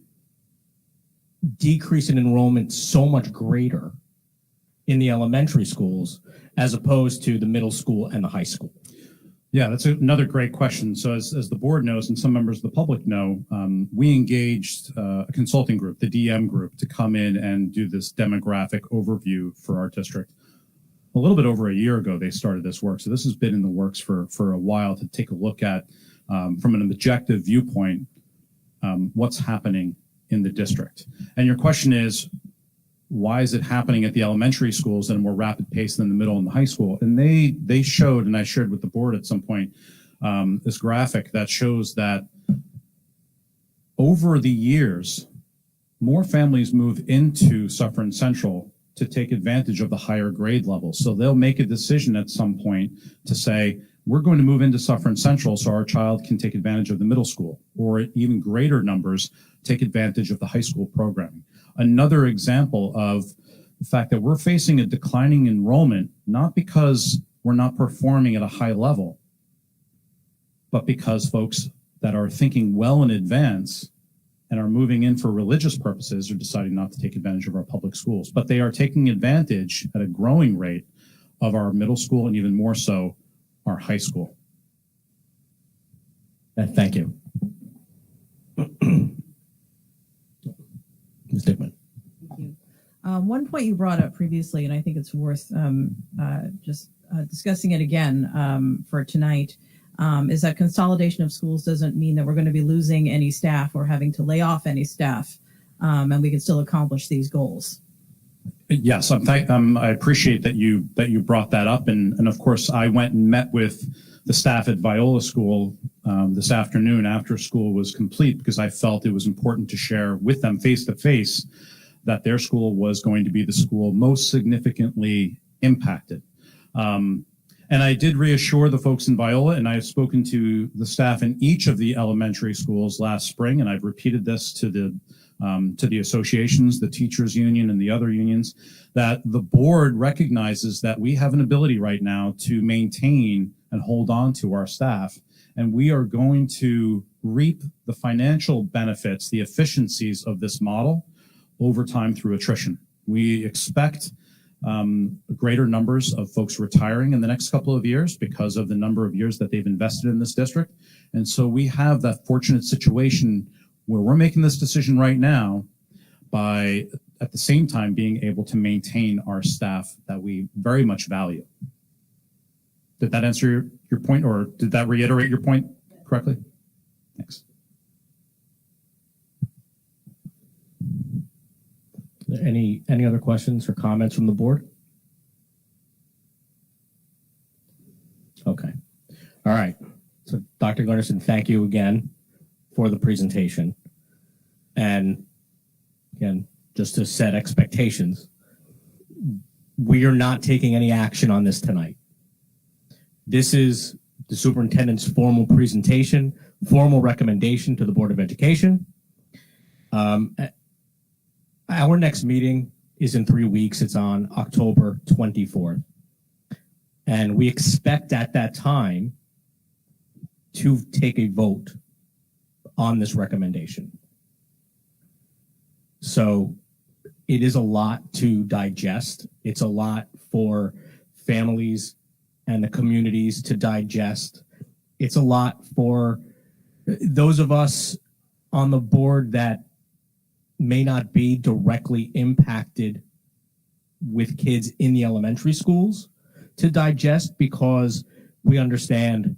decrease in enrollment so much greater in the elementary schools as opposed to the middle school and the high school? Yeah, that's another great question. So as the board knows, and some members of the public know, we engaged a consulting group, the DM group, to come in and do this demographic overview for our district. A little bit over a year ago, they started this work. So this has been in the works for a while, to take a look at, from an objective viewpoint, what's happening in the district. And your question is, why is it happening at the elementary schools at a more rapid pace than the middle and the high school? And they showed, and I shared with the board at some point, this graphic that shows that over the years, more families move into Suffern Central to take advantage of the higher grade levels. So they'll make a decision at some point to say, we're going to move into Suffern Central so our child can take advantage of the middle school, or even greater numbers take advantage of the high school programming. Another example of the fact that we're facing a declining enrollment, not because we're not performing at a high level, but because folks that are thinking well in advance and are moving in for religious purposes are deciding not to take advantage of our public schools. But they are taking advantage at a growing rate of our middle school, and even more so our high school. Thank you. Ms. Dickman. Thank you. One point you brought up previously, and I think it's worth just discussing it again for tonight, is that consolidation of schools doesn't mean that we're going to be losing any staff or having to lay off any staff, and we can still accomplish these goals. Yes, I appreciate that you brought that up, and of course I went and met with the staff at Viola School this afternoon after school was complete, because I felt it was important to share with them face to face that their school was going to be the school most significantly impacted. And I did reassure the folks in Viola, and I have spoken to the staff in each of the elementary schools last spring, and I've repeated this to the associations, the teachers union and the other unions, that the board recognizes that we have an ability right now to maintain and hold on to our staff. And we are going to reap the financial benefits, the efficiencies of this model over time through attrition. We expect greater numbers of folks retiring in the next couple of years because of the number of years that they've invested in this district. And so we have that fortunate situation where we're making this decision right now by, at the same time, being able to maintain our staff that we very much value. Did that answer your point, or did that reiterate your point correctly? Thanks. Any other questions or comments from the board? Okay. All right. So Dr. Gunnarsson, thank you again for the presentation. And again, just to set expectations, we are not taking any action on this tonight. This is the superintendent's formal presentation, formal recommendation to the Board of Education. Our next meeting is in 3 weeks. It's on October 24th. And we expect at that time to take a vote on this recommendation. So it is a lot to digest. It's a lot for families and the communities to digest. It's a lot for those of us on the board that may not be directly impacted with kids in the elementary schools to digest, because we understand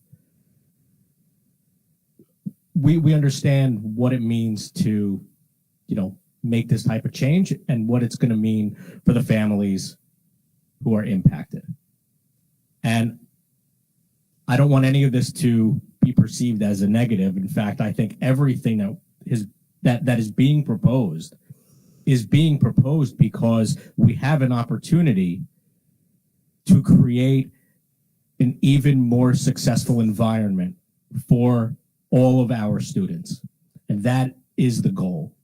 we understand what it means to, make this type of change and what it's going to mean for the families who are impacted. And I don't want any of this to be perceived as a negative. In fact, I think everything that is being proposed because we have an opportunity to create an even more successful environment for all of our students. And that is the goal.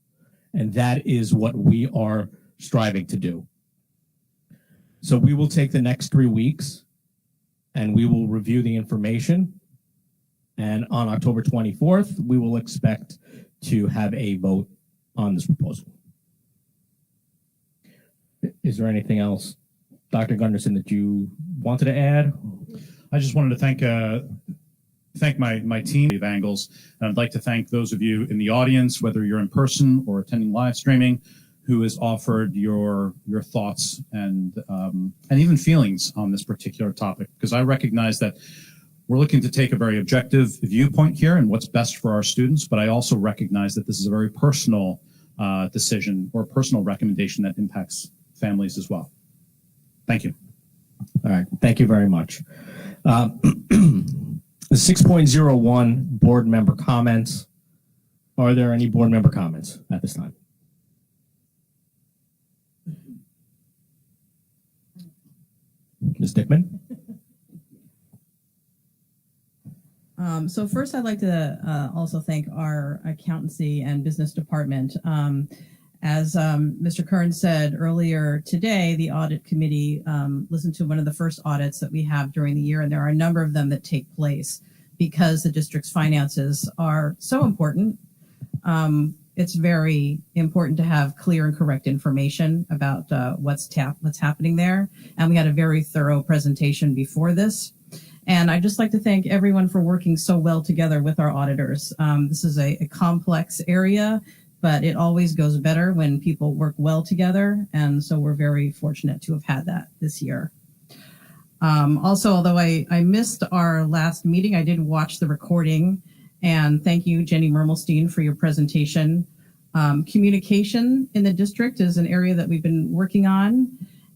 And that is what we are striving to do. So we will take the next 3 weeks and we will review the information. And on October 24th, we will expect to have a vote on this proposal. Is there anything else, Dr. Gunderson, that you wanted to add? I just wanted to thank my team of angles. And I'd like to thank those of you in the audience, whether you're in person or attending live streaming, who has offered your thoughts and even feelings on this particular topic. Because I recognize that we're looking to take a very objective viewpoint here and what's best for our students, but I also recognize that this is a very personal decision or personal recommendation that impacts families as well. Thank you. All right, thank you very much. The 6.01 board member comments. Are there any board member comments at this time? Ms. Dickman? So first, I'd like to also thank our accountancy and business department. As Mr. Kern said earlier today, the audit committee listened to one of the first audits that we have during the year, and there are a number of them that take place because the district's finances are so important. It's very important to have clear and correct information about what's happening there, and we had a very thorough presentation before this. And I'd just like to thank everyone for working so well together with our auditors. This is a complex area, but it always goes better when people work well together. And so we're very fortunate to have had that this year. Also, although I missed our last meeting, I did watch the recording. And thank you, Jenny Mermelstein, for your presentation. Communication in the district is an area that we've been working on.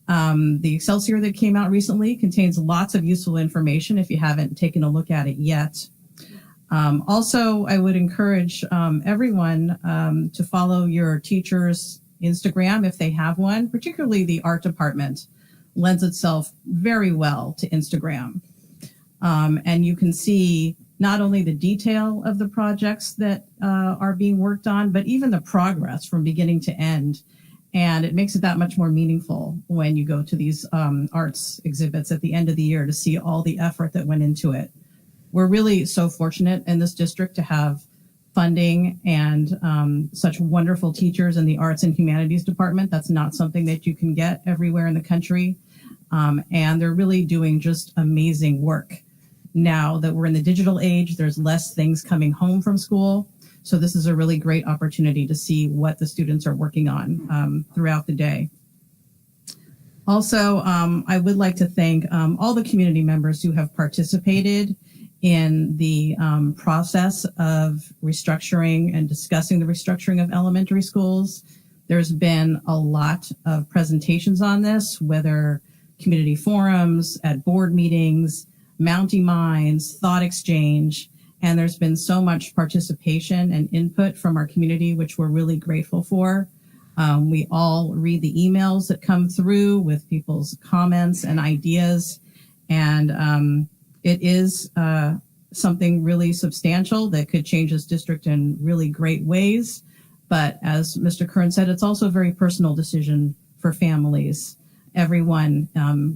The Excelsior that came out recently contains lots of useful information if you haven't taken a look at it yet. Also, I would encourage everyone to follow your teacher's Instagram if they have one, particularly the art department lends itself very well to Instagram. And you can see not only the detail of the projects that are being worked on, but even the progress from beginning to end. And it makes it that much more meaningful when you go to these arts exhibits at the end of the year to see all the effort that went into it. We're really so fortunate in this district to have funding and such wonderful teachers in the arts and humanities department. That's not something that you can get everywhere in the country. And they're really doing just amazing work. Now that we're in the digital age, there's less things coming home from school. So this is a really great opportunity to see what the students are working on throughout the day. Also, I would like to thank all the community members who have participated in the process of restructuring and discussing the restructuring of elementary schools. There's been a lot of presentations on this, whether community forums, at board meetings, Mountie Minds, thought exchange, and there's been so much participation and input from our community, which we're really grateful for. We all read the emails that come through with people's comments and ideas, and it is something really substantial that could change this district in really great ways. But as Mr. Kern said, it's also a very personal decision for families. Everyone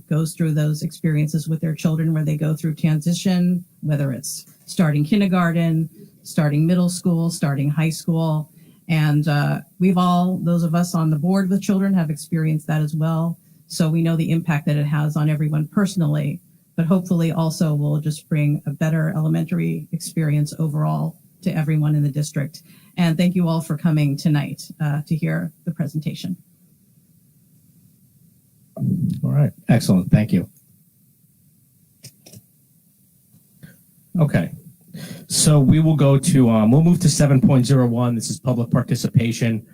goes through those experiences with their children where they go through transition, whether it's starting kindergarten, starting middle school, starting high school. And we've all, those of us on the board with children, have experienced that as well. So we know the impact that it has on everyone personally, but hopefully also will just bring a better elementary experience overall to everyone in the district. And thank you all for coming tonight to hear the presentation. All right, excellent, thank you. Okay, so we will go to, we'll move to 7.01. This is public participation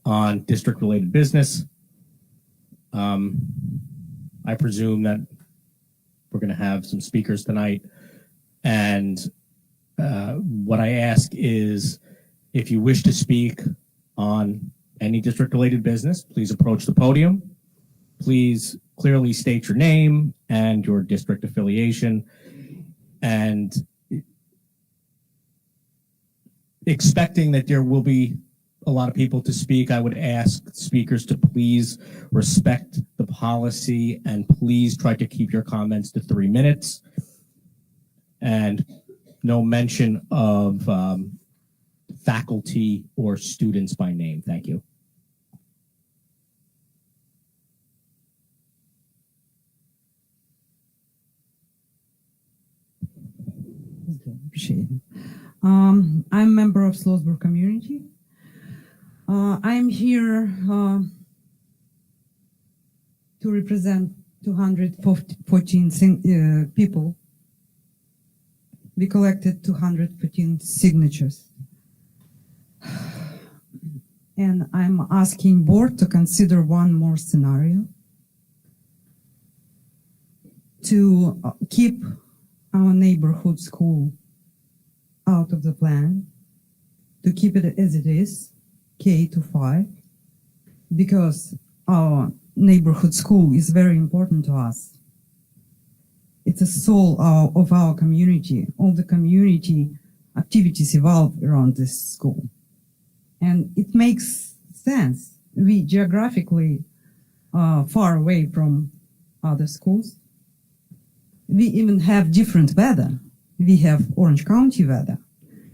on district-related business. I presume that we're going to have some speakers tonight. And what I ask is, if you wish to speak on any district-related business, please approach the podium. Please clearly state your name and your district affiliation, and expecting that there will be a lot of people to speak, I would ask speakers to please respect the policy and please try to keep your comments to 3 minutes. And no mention of faculty or students by name. Thank you. Appreciate it. I'm a member of Slotsburg community. I'm here to represent 214 people. We collected 214 signatures. And I'm asking board to consider one more scenario to keep our neighborhood school out of the plan, to keep it as it is, K to 5, because our neighborhood school is very important to us. It's a soul of our community. All the community activities evolve around this school. And it makes sense. We geographically far away from other schools. We even have different weather. We have Orange County weather.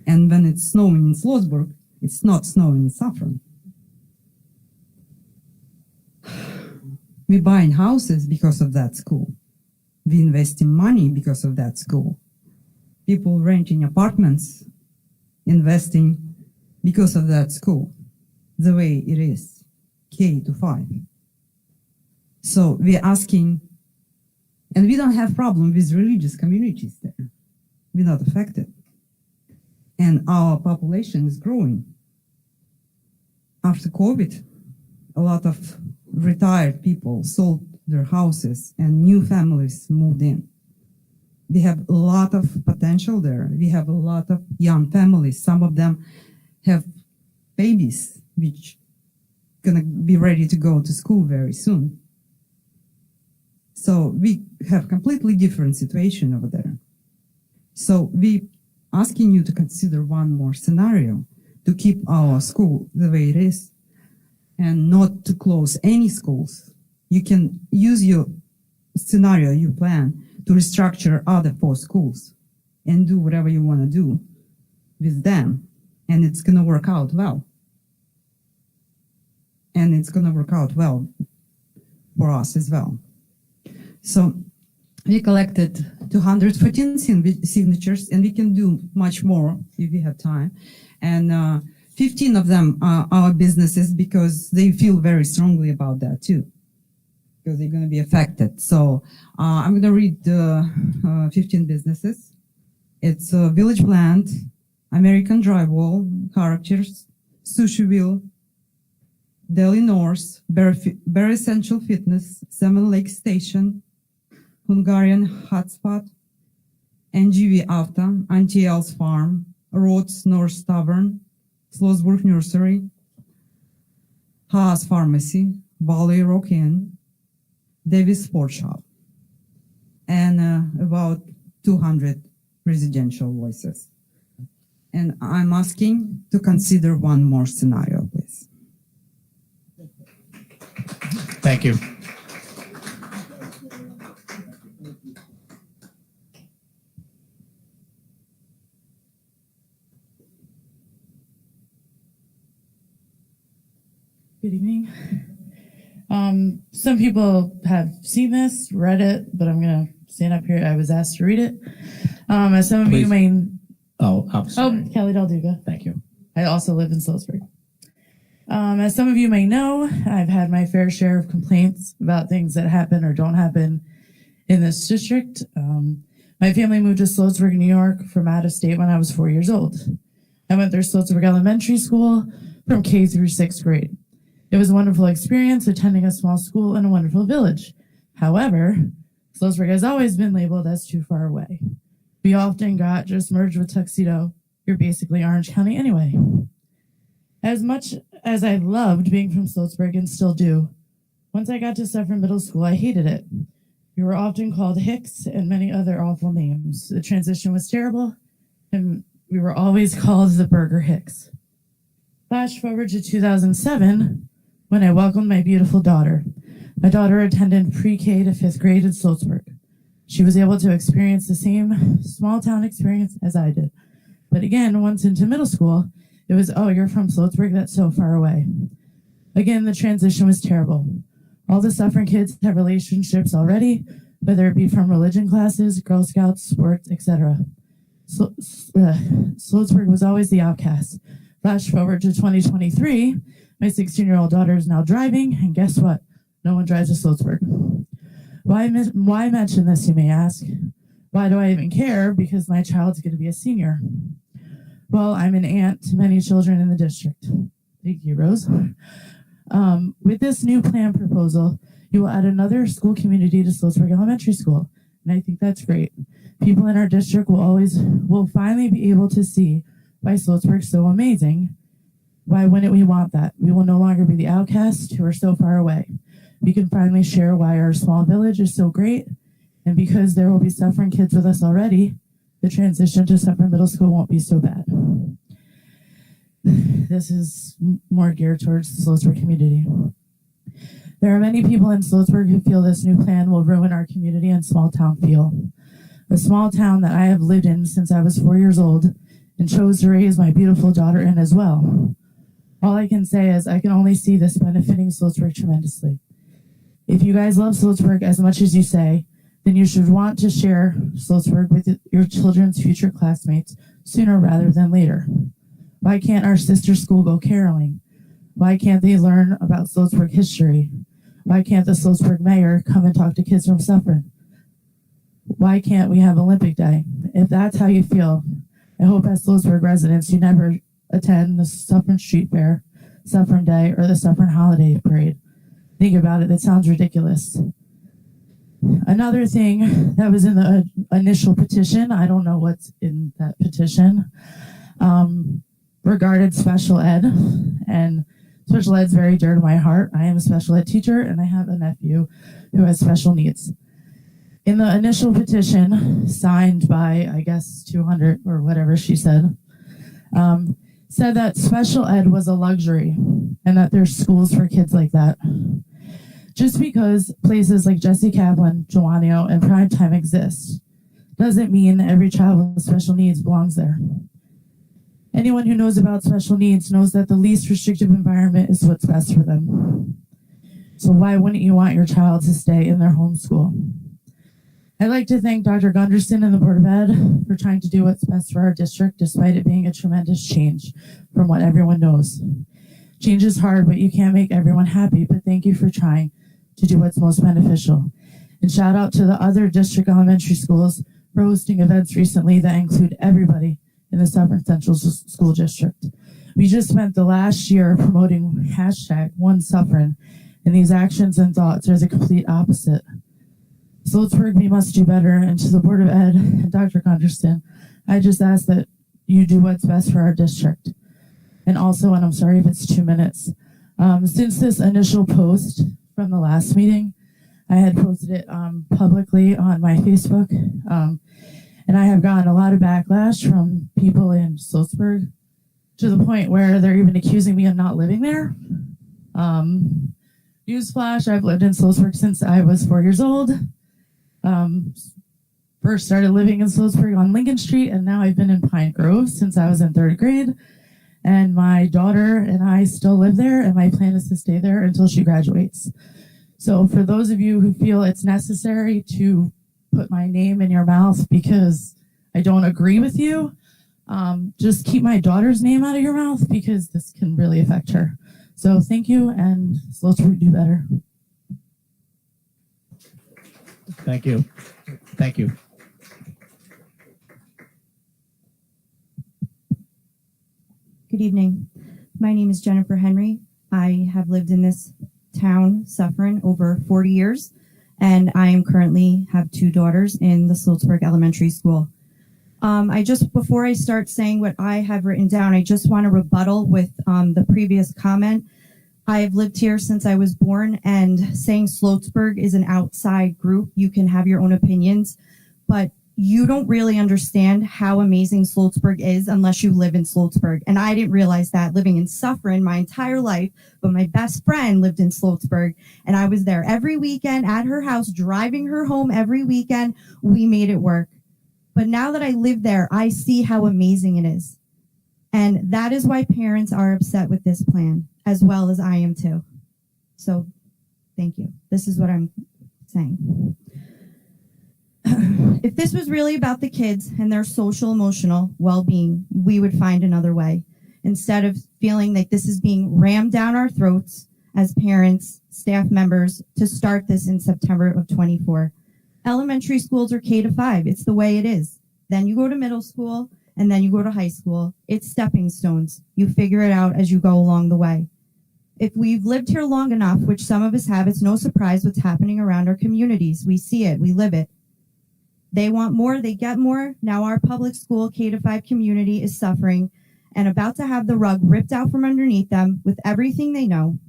And when it's snowing in Slotsburg, it's not snowing in Suffern. We're buying houses because of that school. We invest in money because of that school. People renting apartments, investing because of that school, the way it is, K to 5. So we're asking, and we don't have problem with religious communities there. We're not affected. And our population is growing. After COVID, a lot of retired people sold their houses and new families moved in. We have a lot of potential there. We have a lot of young families. Some of them have babies, which gonna be ready to go to school very soon. So we have completely different situation over there. So we asking you to consider one more scenario to keep our school the way it is and not to close any schools. You can use your scenario, you plan to restructure other 4 schools and do whatever you want to do with them. And it's going to work out well. And it's going to work out well for us as well. So we collected 214 signatures, and we can do much more if we have time. And 15 of them are our businesses because they feel very strongly about that too, because they're going to be affected. So I'm going to read the 15 businesses. It's Village Plant, American Drywall, Characters, Sushi Wheel, Deli North, Bear Essential Fitness, Salmon Lake Station, Hungarian Hotspot, NGV Auto, Auntie Elle's Farm, Rhodes North Tavern, Slotsburg Nursery, Haas Pharmacy, Valley Rock Inn, Davis Sports Shop, and about 200 residential voices. And I'm asking to consider one more scenario, please. Thank you. Good evening. Some people have seen this, read it, but I'm going to stand up here. I was asked to read it. As some of Please. you may... Oh, I'm sorry. Oh, Kelly Dalduga. Thank you. I also live in Slotsburg. As some of you may know, I've had my fair share of complaints about things that happen or don't happen in this district. My family moved to Slotsburg, New York from out of state when I was 4 years old. I went through Slotsburg Elementary School from K through 6th grade. It was a wonderful experience attending a small school in a wonderful village. However, Slotsburg has always been labeled as too far away. We often got just merged with Tuxedo. You're basically Orange County anyway. As much as I loved being from Slotsburg and still do, once I got to Suffern Middle School, I hated it. We were often called Hicks and many other awful names. The transition was terrible, and we were always called the Burger Hicks. Flash forward to 2007 when I welcomed my beautiful daughter. My daughter attended pre-K to 5th grade in Sloatsburg. She was able to experience the same small town experience as I did. But again, once into middle school, it was, oh, you're from Sloatsburg, that's so far away. Again, the transition was terrible. All the Suffern kids have relationships already, whether it be from religion classes, Girl Scouts, sports, etc. Sloatsburg was always the outcast. Flash forward to 2023, my 16-year-old daughter is now driving, and guess what? No one drives to Sloatsburg. Why mention this, you may ask? Why do I even care? Because my child's going to be a senior. Well, I'm an aunt to many children in the district. Thank you, Rose. With this new plan proposal, you will add another school community to Sloatsburg Elementary School, and I think that's great. People in our district will finally be able to see why Sloatsburg's so amazing. Why wouldn't we want that? We will no longer be the outcasts who are so far away. We can finally share why our small village is so great, and because there will be Suffern kids with us already, the transition to Suffern Middle School won't be so bad. This is more geared towards the Sloatsburg community. There are many people in Sloatsburg who feel this new plan will ruin our community and small town feel. A small town that I have lived in since I was 4 years old and chose to raise my beautiful daughter in as well. All I can say is I can only see this benefiting Sloatsburg tremendously. If you guys love Sloatsburg as much as you say, then you should want to share Sloatsburg with your children's future classmates sooner rather than later. Why can't our sister school go caroling? Why can't they learn about Sloatsburg history? Why can't the Sloatsburg mayor come and talk to kids from Suffern? Why can't we have Olympic Day? If that's how you feel, I hope as Sloatsburg residents you never attend the Suffern Street Fair, Suffern Day, or the Suffern Holiday Parade. Think about it, that sounds ridiculous. Another thing that was in the initial petition, I don't know what's in that petition, regarded special ed, and special ed is very dear to my heart. I am a special ed teacher, and I have a nephew who has special needs. In the initial petition, signed by, I guess, 200 or whatever she said, said that special ed was a luxury and that there's schools for kids like that. Just because places like Jesse Kaplan, Joanio, and Primetime exist doesn't mean every child with special needs belongs there. Anyone who knows about special needs knows that the least restrictive environment is what's best for them. So why wouldn't you want your child to stay in their home school? I'd like to thank Dr. Gunderson and the Board of Ed for trying to do what's best for our district, despite it being a tremendous change from what everyone knows. Change is hard, but you can't make everyone happy, but thank you for trying to do what's most beneficial. And shout out to the other district elementary schools for hosting events recently that include everybody in the Suffern Central School District. We just spent the last year promoting #OneSuffern, and these actions and thoughts are the complete opposite. Sloatsburg, we must do better, and to the Board of Ed and Dr. Gunderson, I just ask that you do what's best for our district. And also, and I'm sorry if it's 2 minutes, since this initial post from the last meeting, I had posted it publicly on my Facebook, and I have gotten a lot of backlash from people in Sloatsburg to the point where they're even accusing me of not living there. Newsflash, I've lived in Sloatsburg since I was 4 years old. First started living in Sloatsburg on Lincoln Street, and now I've been in Pine Grove since I was in 3rd grade. And my daughter and I still live there, and my plan is to stay there until she graduates. So for those of you who feel it's necessary to put my name in your mouth because I don't agree with you, just keep my daughter's name out of your mouth because this can really affect her. So thank you, and Sloatsburg do better. Thank you. Thank you. Good evening. My name is Jennifer Henry. I have lived in this town, Suffern, over 40 years, and I am currently have 2 daughters in the Sloatsburg Elementary School. Before I start saying what I have written down, I just want to rebuttal with the previous comment. I've lived here since I was born, and saying Sloatsburg is an outside group, you can have your own opinions, but you don't really understand how amazing Sloatsburg is unless you live in Sloatsburg. And I didn't realize that living in Suffern my entire life, but my best friend lived in Sloatsburg, and I was there every weekend at her house, driving her home every weekend. We made it work. But now that I live there, I see how amazing it is. And that is why parents are upset with this plan, as well as I am too. So thank you. This is what I'm saying. If this was really about the kids and their social emotional well-being, we would find another way. Instead of feeling like this is being rammed down our throats as parents, staff members, to start this in September of 24. Elementary schools are K-5. It's the way it is. Then you go to middle school, and then you go to high school. It's stepping stones. You figure it out as you go along the way. If we've lived here long enough, which some of us have, it's no surprise what's happening around our communities. We see it. We live it. They want more, they get more. Now our public school K-5 community is suffering and about to have the rug ripped out from underneath them with everything they know.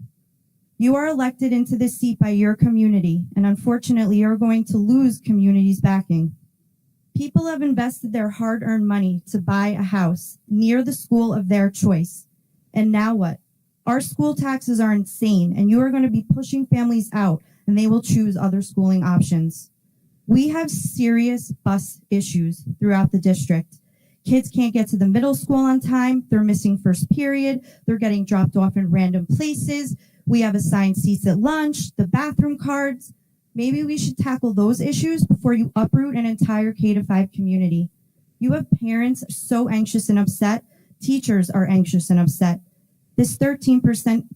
You are elected into this seat by your community, and unfortunately, you're going to lose community's backing. People have invested their hard-earned money to buy a house near the school of their choice. And now what? Our school taxes are insane, and you are going to be pushing families out, and they will choose other schooling options. We have serious bus issues throughout the district. Kids can't get to the middle school on time. They're missing first period. They're getting dropped off in random places. We have assigned seats at lunch, the bathroom cards. Maybe we should tackle those issues before you uproot an entire K-5 community. You have parents so anxious and upset. Teachers are anxious and upset. This 13%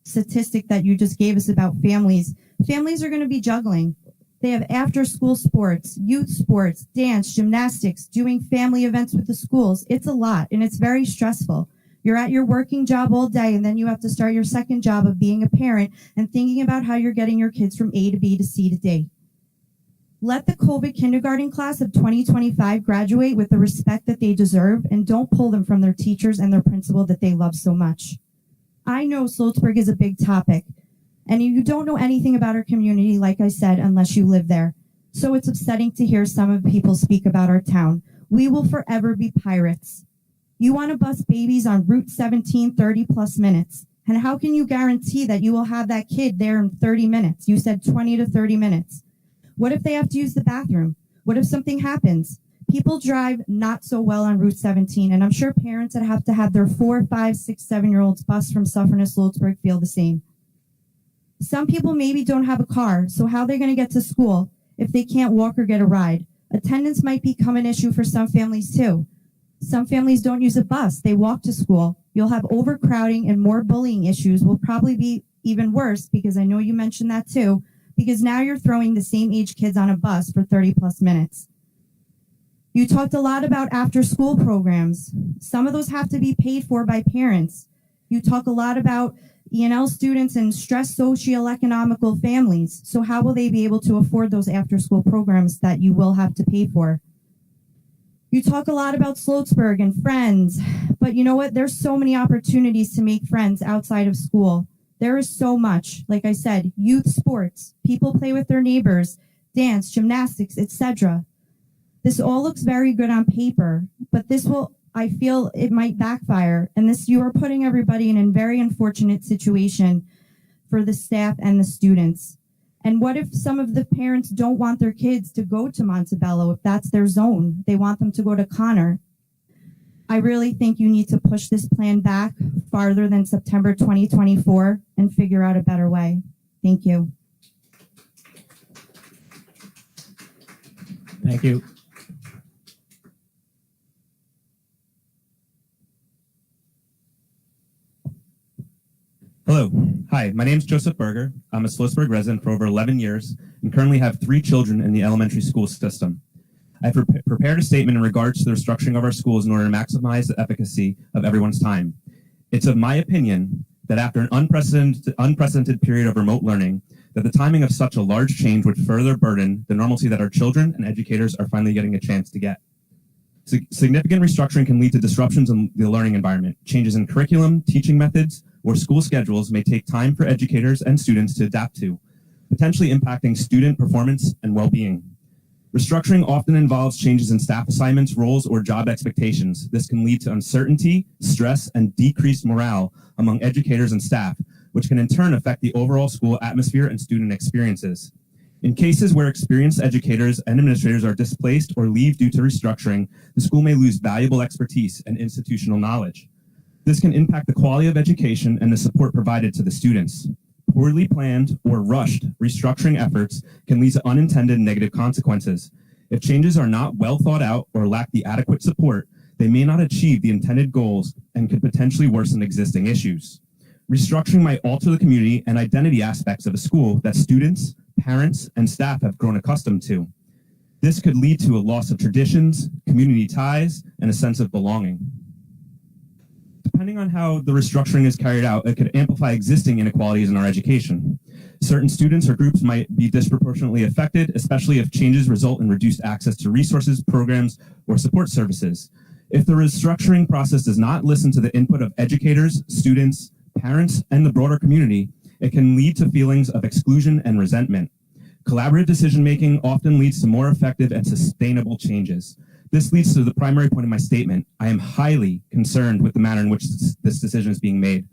statistic that you just gave us about families are going to be juggling. They have after-school sports, youth sports, dance, gymnastics, doing family events with the schools. It's a lot, and it's very stressful. You're at your working job all day, and then you have to start your second job of being a parent and thinking about how you're getting your kids from A to B to C to D. Let the COVID kindergarten class of 2025 graduate with the respect that they deserve, and don't pull them from their teachers and their principal that they love so much. I know Sloatsburg is a big topic, and you don't know anything about our community, like I said, unless you live there. So it's upsetting to hear some of the people speak about our town. We will forever be pirates. You want to bus babies on Route 17 30 plus minutes. And how can you guarantee that you will have that kid there in 30 minutes? You said 20 to 30 minutes. What if they have to use the bathroom? What if something happens? People drive not so well on Route 17, and I'm sure parents that have to have their 4, 5, 6, 7-year-olds bus from Suffern to Sloatsburg feel the same. Some people maybe don't have a car, so how are they going to get to school if they can't walk or get a ride? Attendance might become an issue for some families too. Some families don't use a bus, they walk to school. You'll have overcrowding, and more bullying issues will probably be even worse, because I know you mentioned that too, because now you're throwing the same age kids on a bus for 30 plus minutes. You talked a lot about after school programs. Some of those have to be paid for by parents. You talk a lot about E&L students and stressed socioeconomical families. So how will they be able to afford those after school programs that you will have to pay for? You talk a lot about Sloatsburg and friends, but you know what? There's so many opportunities to make friends outside of school. There is so much. Like I said, youth sports, people play with their neighbors, dance, gymnastics, etc. This all looks very good on paper, but this will, I feel it might backfire. And this, you are putting everybody in a very unfortunate situation for the staff and the students. And what if some of the parents don't want their kids to go to Montebello, if that's their zone? They want them to go to Connor. I really think you need to push this plan back farther than September 2024 and figure out a better way. Thank you. Thank you. Hello. Hi, my name is Joseph Berger. I'm a Sloatsburg resident for over 11 years and currently have 3 children in the elementary school system. I've prepared a statement in regards to the restructuring of our schools in order to maximize the efficacy of everyone's time. It's of my opinion that after an unprecedented period of remote learning, that the timing of such a large change would further burden the normalcy that our children and educators are finally getting a chance to get. Significant restructuring can lead to disruptions in the learning environment. Changes in curriculum, teaching methods, or school schedules may take time for educators and students to adapt to, potentially impacting student performance and well-being. Restructuring often involves changes in staff assignments, roles, or job expectations. This can lead to uncertainty, stress, and decreased morale among educators and staff, which can in turn affect the overall school atmosphere and student experiences. In cases where experienced educators and administrators are displaced or leave due to restructuring, the school may lose valuable expertise and institutional knowledge. This can impact the quality of education and the support provided to the students. Poorly planned or rushed restructuring efforts can lead to unintended negative consequences. If changes are not well thought out or lack the adequate support, they may not achieve the intended goals and could potentially worsen existing issues. Restructuring might alter the community and identity aspects of a school that students, parents, and staff have grown accustomed to. This could lead to a loss of traditions, community ties, and a sense of belonging. Depending on how the restructuring is carried out, it could amplify existing inequalities in our education. Certain students or groups might be disproportionately affected, especially if changes result in reduced access to resources, programs, or support services. If the restructuring process does not listen to the input of educators, students, parents, and the broader community, it can lead to feelings of exclusion and resentment. Collaborative decision-making often leads to more effective and sustainable changes. This leads to the primary point of my statement. I am highly concerned with the manner in which this decision is being made.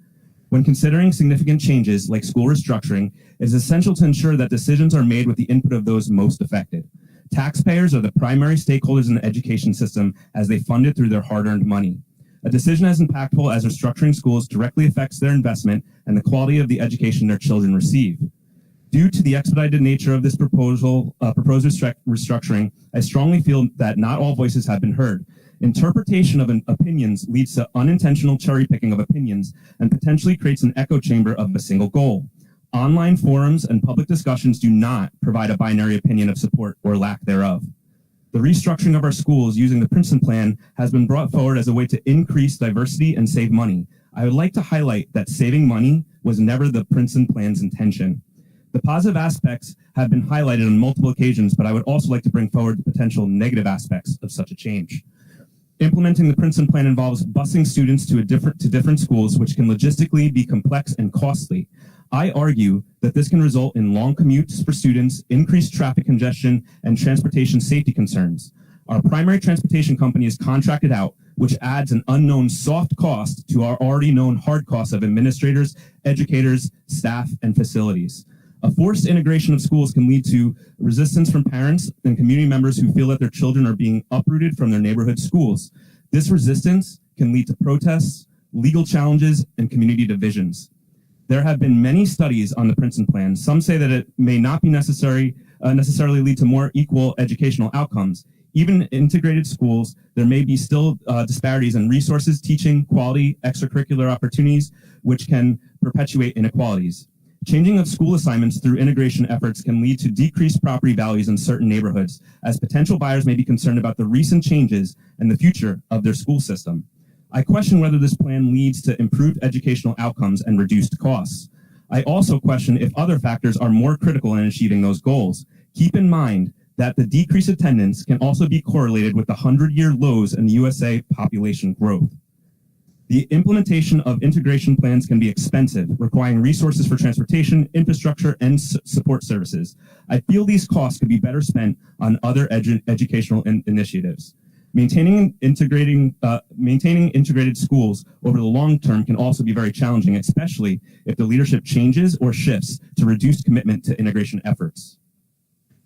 When considering significant changes like school restructuring, it is essential to ensure that decisions are made with the input of those most affected. Taxpayers are the primary stakeholders in the education system as they fund it through their hard-earned money. A decision as impactful as restructuring schools directly affects their investment and the quality of the education their children receive. Due to the expedited nature of this proposed restructuring, I strongly feel that not all voices have been heard. Interpretation of opinions leads to unintentional cherry picking of opinions and potentially creates an echo chamber of a single goal. Online forums and public discussions do not provide a binary opinion of support or lack thereof. The restructuring of our schools using the Princeton Plan has been brought forward as a way to increase diversity and save money. I would like to highlight that saving money was never the Princeton Plan's intention. The positive aspects have been highlighted on multiple occasions, but I would also like to bring forward the potential negative aspects of such a change. Implementing the Princeton Plan involves busing students to different schools, which can logistically be complex and costly. I argue that this can result in long commutes for students, increased traffic congestion, and transportation safety concerns. Our primary transportation company is contracted out, which adds an unknown soft cost to our already known hard costs of administrators, educators, staff, and facilities. A forced integration of schools can lead to resistance from parents and community members who feel that their children are being uprooted from their neighborhood schools. This resistance can lead to protests, legal challenges, and community divisions. There have been many studies on the Princeton Plan. Some say that it may not be necessarily lead to more equal educational outcomes. Even in integrated schools, there may be still disparities in resources, teaching, quality, extracurricular opportunities, which can perpetuate inequalities. Changing of school assignments through integration efforts can lead to decreased property values in certain neighborhoods, as potential buyers may be concerned about the recent changes and the future of their school system. I question whether this plan leads to improved educational outcomes and reduced costs. I also question if other factors are more critical in achieving those goals. Keep in mind that the decreased attendance can also be correlated with the 100-year lows in the USA population growth. The implementation of integration plans can be expensive, requiring resources for transportation, infrastructure, and support services. I feel these costs could be better spent on other educational initiatives. Maintaining integrated schools over the long term can also be very challenging, especially if the leadership changes or shifts to reduce commitment to integration efforts.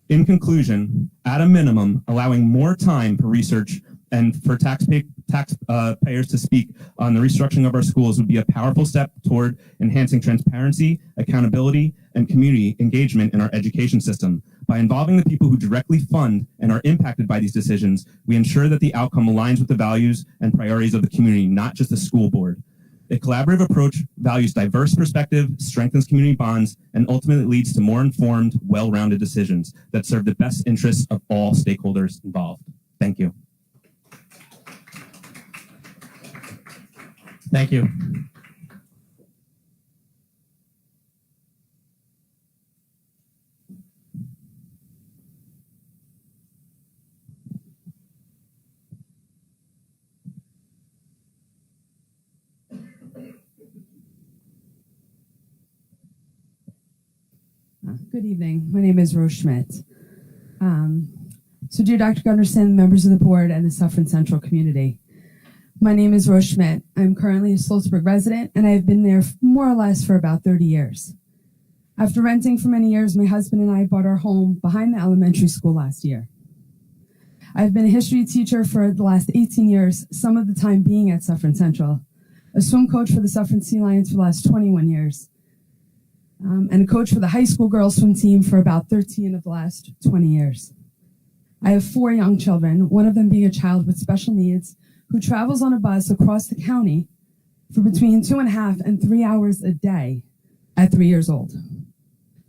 In conclusion, at a minimum, allowing more time for research and for taxpayers to speak on the restructuring of our schools would be a powerful step toward enhancing transparency, accountability, and community engagement in our education system. By involving the people who directly fund and are impacted by these decisions, we ensure that the outcome aligns with the values and priorities of the community, not just the school board. A collaborative approach values diverse perspective, strengthens community bonds, and ultimately leads to more informed, well-rounded decisions that serve the best interests of all stakeholders involved. Thank you. Thank you. Good evening. My name is Rose Schmidt. So dear Dr. Gunderson, members of the board, and the Suffern Central community, my name is Rose Schmidt. I'm currently a Sloatsburg resident, and I have been there more or less for about 30 years. After renting for many years, my husband and I bought our home behind the elementary school last year. I've been a history teacher for the last 18 years, some of the time being at Suffern Central, a swim coach for the Suffern Sea Lions for the last 21 years, and a coach for the high school girls swim team for about 13 of the last 20 years. I have 4 young children, one of them being a child with special needs who travels on a bus across the county for between 2.5 and 3 hours a day at 3 years old.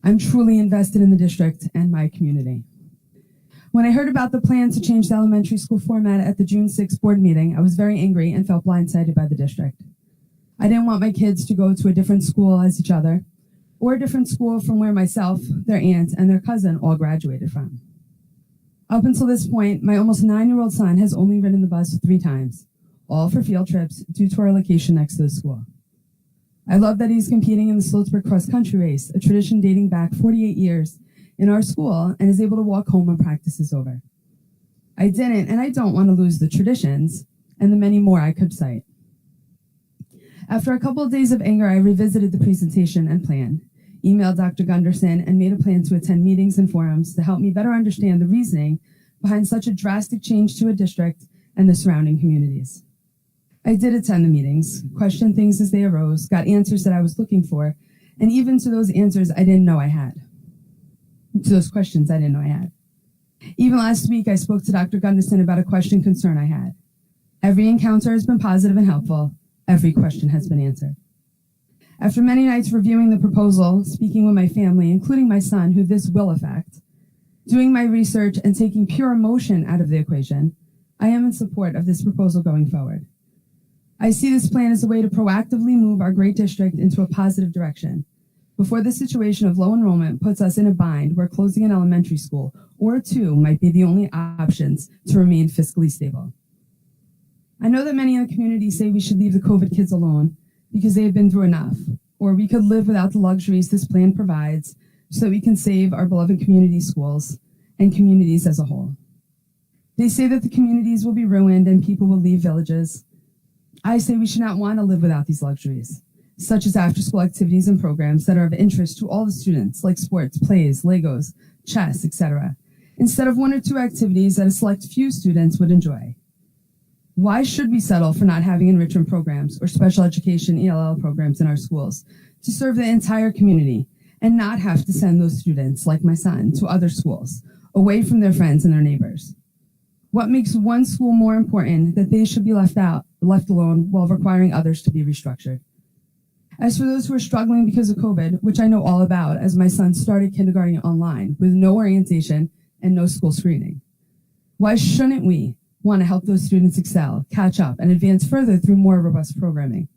I'm truly invested in the district and my community. When I heard about the plan to change the elementary school format at the June 6th board meeting, I was very angry and felt blindsided by the district. I didn't want my kids to go to a different school as each other, or a different school from where myself, their aunt, and their cousin all graduated from. Up until this point, my almost 9-year-old son has only ridden the bus 3 times, all for field trips due to our location next to the school. I love that he's competing in the Sloatsburg cross-country race, a tradition dating back 48 years in our school, and is able to walk home when practice is over. I didn't, and I don't want to lose the traditions and the many more I could cite. After a couple of days of anger, I revisited the presentation and plan, emailed Dr. Gunderson, and made a plan to attend meetings and forums to help me better understand the reasoning behind such a drastic change to a district and the surrounding communities. I did attend the meetings, questioned things as they arose, got answers that I was looking for, and even to those answers I didn't know I had. To those questions I didn't know I had. Even last week, I spoke to Dr. Gunderson about a question concern I had. Every encounter has been positive and helpful. Every question has been answered. After many nights reviewing the proposal, speaking with my family, including my son, who this will affect, doing my research and taking pure emotion out of the equation, I am in support of this proposal going forward. I see this plan as a way to proactively move our great district into a positive direction before the situation of low enrollment puts us in a bind where closing an elementary school or 2 might be the only options to remain fiscally stable. I know that many in the community say we should leave the COVID kids alone because they have been through enough, or we could live without the luxuries this plan provides so that we can save our beloved community schools and communities as a whole. They say that the communities will be ruined and people will leave villages. I say we should not want to live without these luxuries, such as after-school activities and programs that are of interest to all the students, like sports, plays, Legos, chess, etc., instead of 1 or 2 activities that a select few students would enjoy. Why should we settle for not having enrichment programs or special education ELL programs in our schools to serve the entire community and not have to send those students, like my son, to other schools, away from their friends and their neighbors? What makes one school more important that they should be left alone while requiring others to be restructured? As for those who are struggling because of COVID, which I know all about as my son started kindergarten online with no orientation and no school screening, why shouldn't we want to help those students excel, catch up, and advance further through more robust programming?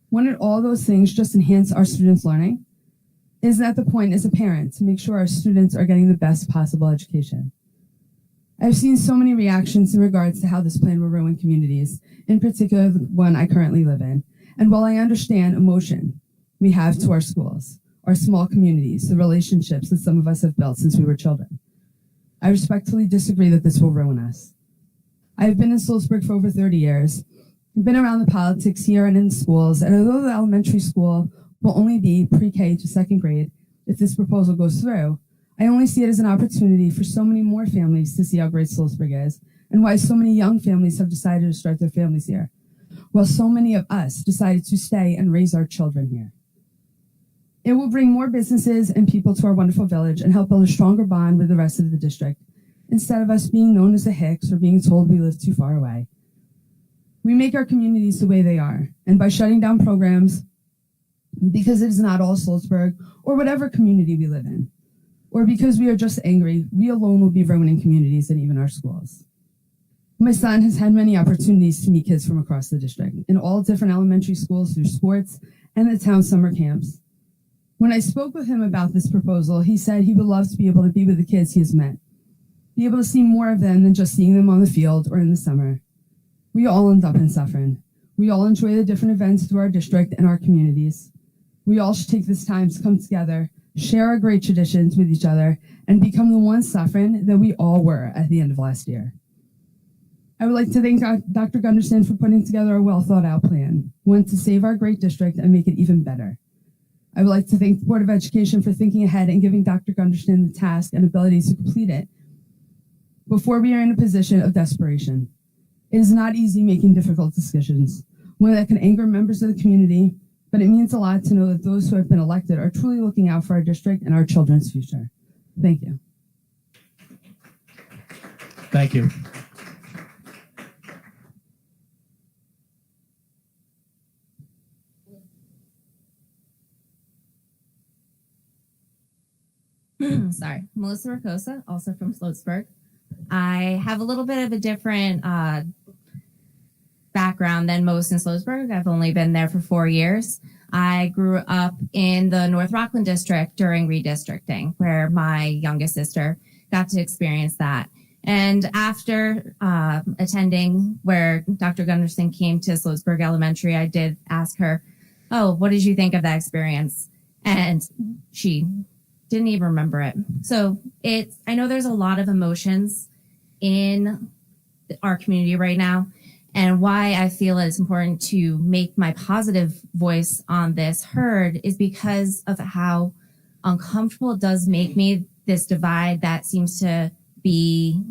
Wouldn't all those things just enhance our students' learning? Isn't that the point as a parent, to make sure our students are getting the best possible education? I've seen so many reactions in regards to how this plan will ruin communities, in particular the one I currently live in. And while I understand emotion we have to our schools, our small communities, the relationships that some of us have built since we were children, I respectfully disagree that this will ruin us. I've been in Sloatsburg for over 30 years, been around the politics here and in schools, and although the elementary school will only be pre-K to 2nd grade if this proposal goes through, I only see it as an opportunity for so many more families to see how great Sloatsburg is and why so many young families have decided to start their families here, while so many of us decided to stay and raise our children here. It will bring more businesses and people to our wonderful village and help build a stronger bond with the rest of the district, instead of us being known as the Hicks or being told we live too far away. We make our communities the way they are, and by shutting down programs, because it is not all Sloatsburg or whatever community we live in, or because we are just angry, we alone will be ruining communities and even our schools. My son has had many opportunities to meet kids from across the district in all different elementary schools through sports and the town summer camps. When I spoke with him about this proposal, he said he would love to be able to be with the kids he has met, be able to see more of them than just seeing them on the field or in the summer. We all end up in Suffern. We all enjoy the different events through our district and our communities. We all should take this time to come together share our great traditions with each other, and become the one Suffern that we all were at the end of last year. I would like to thank Dr. Gunderson for putting together a well thought out plan, one to save our great district and make it even better. I would like to thank the Board of Education for thinking ahead and giving Dr. Gunderson the task and ability to complete it before we are in a position of desperation. It is not easy making difficult decisions, one that can anger members of the community, but it means a lot to know that those who have been elected are truly looking out for our district and our children's future. Thank you. Thank you. Sorry, Melissa Ricosa, also from Sloatsburg. I have a little bit of a different background than most in Sloatsburg. I've only been there for 4 years. I grew up in the North Rockland district during redistricting, where my youngest sister got to experience that. And after attending where Dr. Gunderson came to Sloatsburg Elementary, I did ask her, "Oh, what did you think of that experience?" And she didn't even remember it. So I know there's a lot of emotions in our community right now, and why I feel it's important to make my positive voice on this heard is because of how uncomfortable it does make me, this divide that seems to be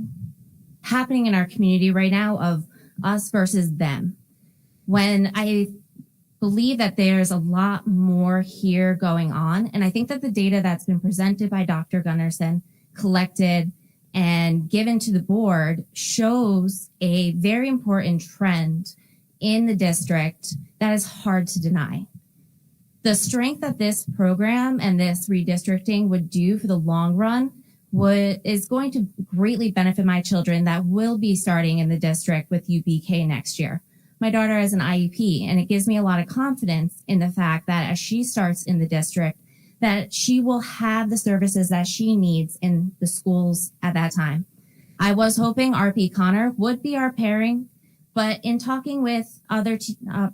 happening in our community right now of us versus them. When I believe that there's a lot more here going on. And I think that the data that's been presented by Dr. Gunderson, collected and given to the board, shows a very important trend in the district that is hard to deny. The strength that this program and this redistricting would do for the long run is going to greatly benefit my children that will be starting in the district with UBK next year. My daughter has an IEP, and it gives me a lot of confidence in the fact that as she starts in the district, that she will have the services that she needs in the schools at that time. I was hoping RP Connor would be our pairing, but in talking with other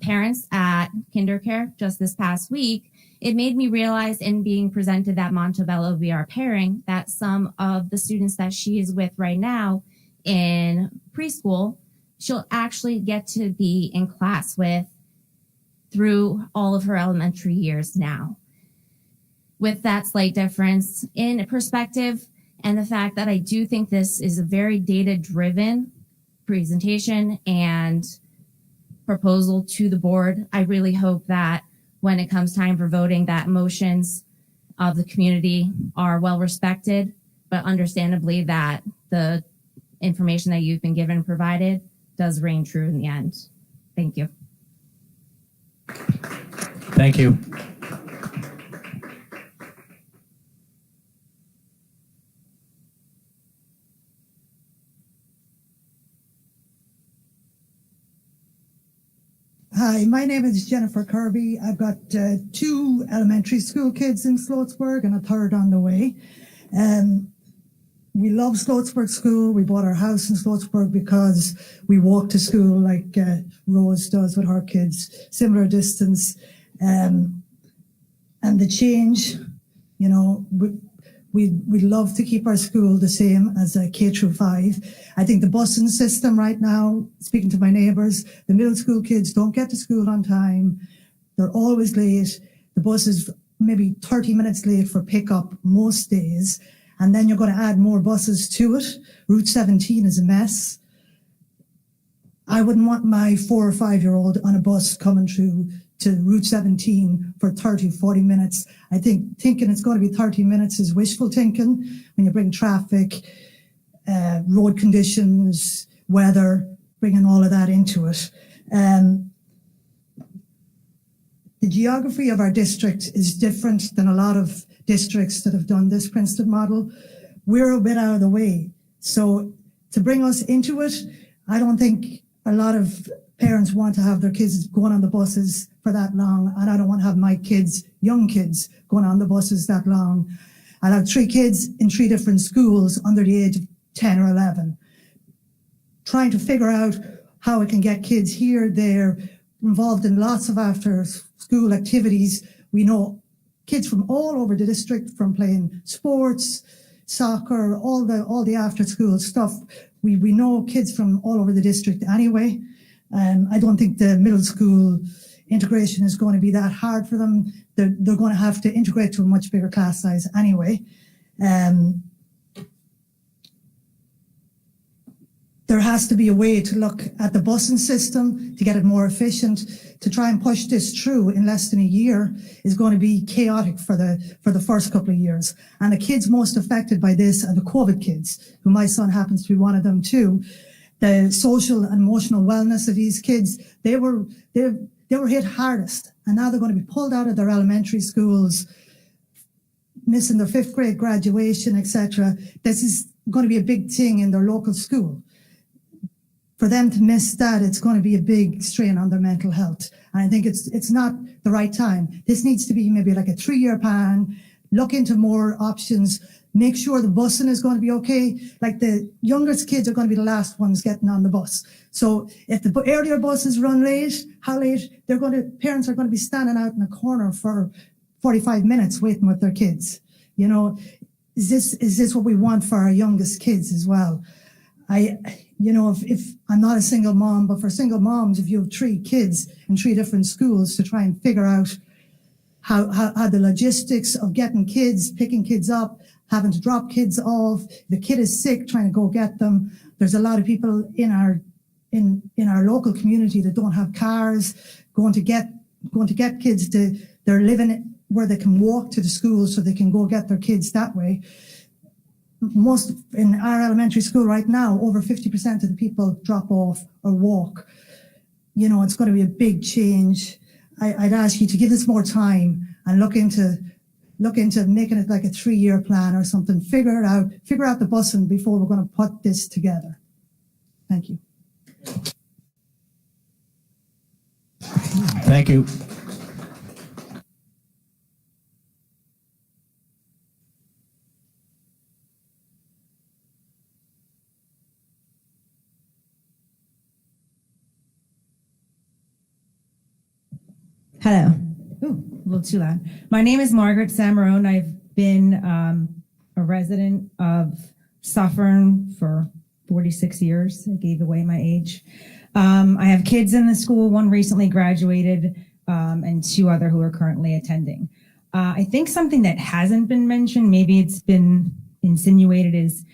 parents at KinderCare just this past week, it made me realize in being presented that Montebello will be our pairing, that some of the students that she is with right now in preschool, she'll actually get to be in class with through all of her elementary years now. With that slight difference in perspective and the fact that I do think this is a very data-driven presentation and proposal to the board, I really hope that when it comes time for voting, that emotions of the community are well respected, but understandably that the information that you've been given and provided does reign true in the end. Thank you. Thank you. Hi, my name is Jennifer Kirby. I've got 2 elementary school kids in Sloatsburg and a third on the way. We love Sloatsburg School. We bought our house in Sloatsburg because we walk to school like Rose does with her kids, similar distance. And the change, you know, we'd love to keep our school the same as a K through 5. I think the busing system right now, speaking to my neighbours, the middle school kids don't get to school on time. They're always late. The bus is maybe 30 minutes late for pickup most days. And then you're going to add more buses to it. Route 17 is a mess. I wouldn't want my 4 or 5-year-old on a bus coming through to Route 17 for 30, 40 minutes. I think thinking it's going to be 30 minutes is wishful thinking when you bring traffic, road conditions, weather, bringing all of that into it. The geography of our district is different than a lot of districts that have done this Princeton model. We're a bit out of the way. So to bring us into it, I don't think a lot of parents want to have their kids going on the buses for that long. And I don't want to have my kids, young kids, going on the buses that long. I have 3 kids in 3 different schools under the age of 10 or 11. Trying to figure out how I can get kids here, there, involved in lots of after school activities. We know kids from all over the district, from playing sports, soccer, all the after school stuff. We know kids from all over the district anyway. I don't think the middle school integration is going to be that hard for them. They're going to have to integrate to a much bigger class size anyway. There has to be a way to look at the busing system to get it more efficient. To try and push this through in less than a year is going to be chaotic for the first couple of years. And the kids most affected by this are the COVID kids, who my son happens to be one of them too. The social and emotional wellness of these kids, they were hit hardest, and now they're going to be pulled out of their elementary schools, missing their 5th grade graduation, etc. This is going to be a big thing in their local school. For them to miss that, it's going to be a big strain on their mental health. And I think it's not the right time. This needs to be maybe like a 3-year plan, look into more options, make sure the busing is going to be okay. Like the youngest kids are going to be the last ones getting on the bus. So if the earlier buses run late, how late? Parents are going to be standing out in a corner for 45 minutes waiting with their kids. You know, is this what we want for our youngest kids as well? If I'm not a single mom, but for single moms, if you have 3 kids in 3 different schools to try and figure out how the logistics of getting kids, picking kids up, having to drop kids off, the kid is sick, trying to go get them. There's a lot of people in our local community that don't have cars, going to get kids they're living where they can walk to the school so they can go get their kids that way. Most in our elementary school right now, over 50% of the people drop off or walk. You know, it's going to be a big change. I'd ask you to give this more time and look into making it like a 3-year plan or something. Figure out the busing before we're going to put this together. Thank you. Thank you. Hello. Ooh, a little too loud. My name is Margaret Samarone. I've been a resident of Suffern for 46 years. I gave away my age. I have kids in the school. One recently graduated, and 2 other who are currently attending. I think something that hasn't been mentioned, maybe it's been insinuated, is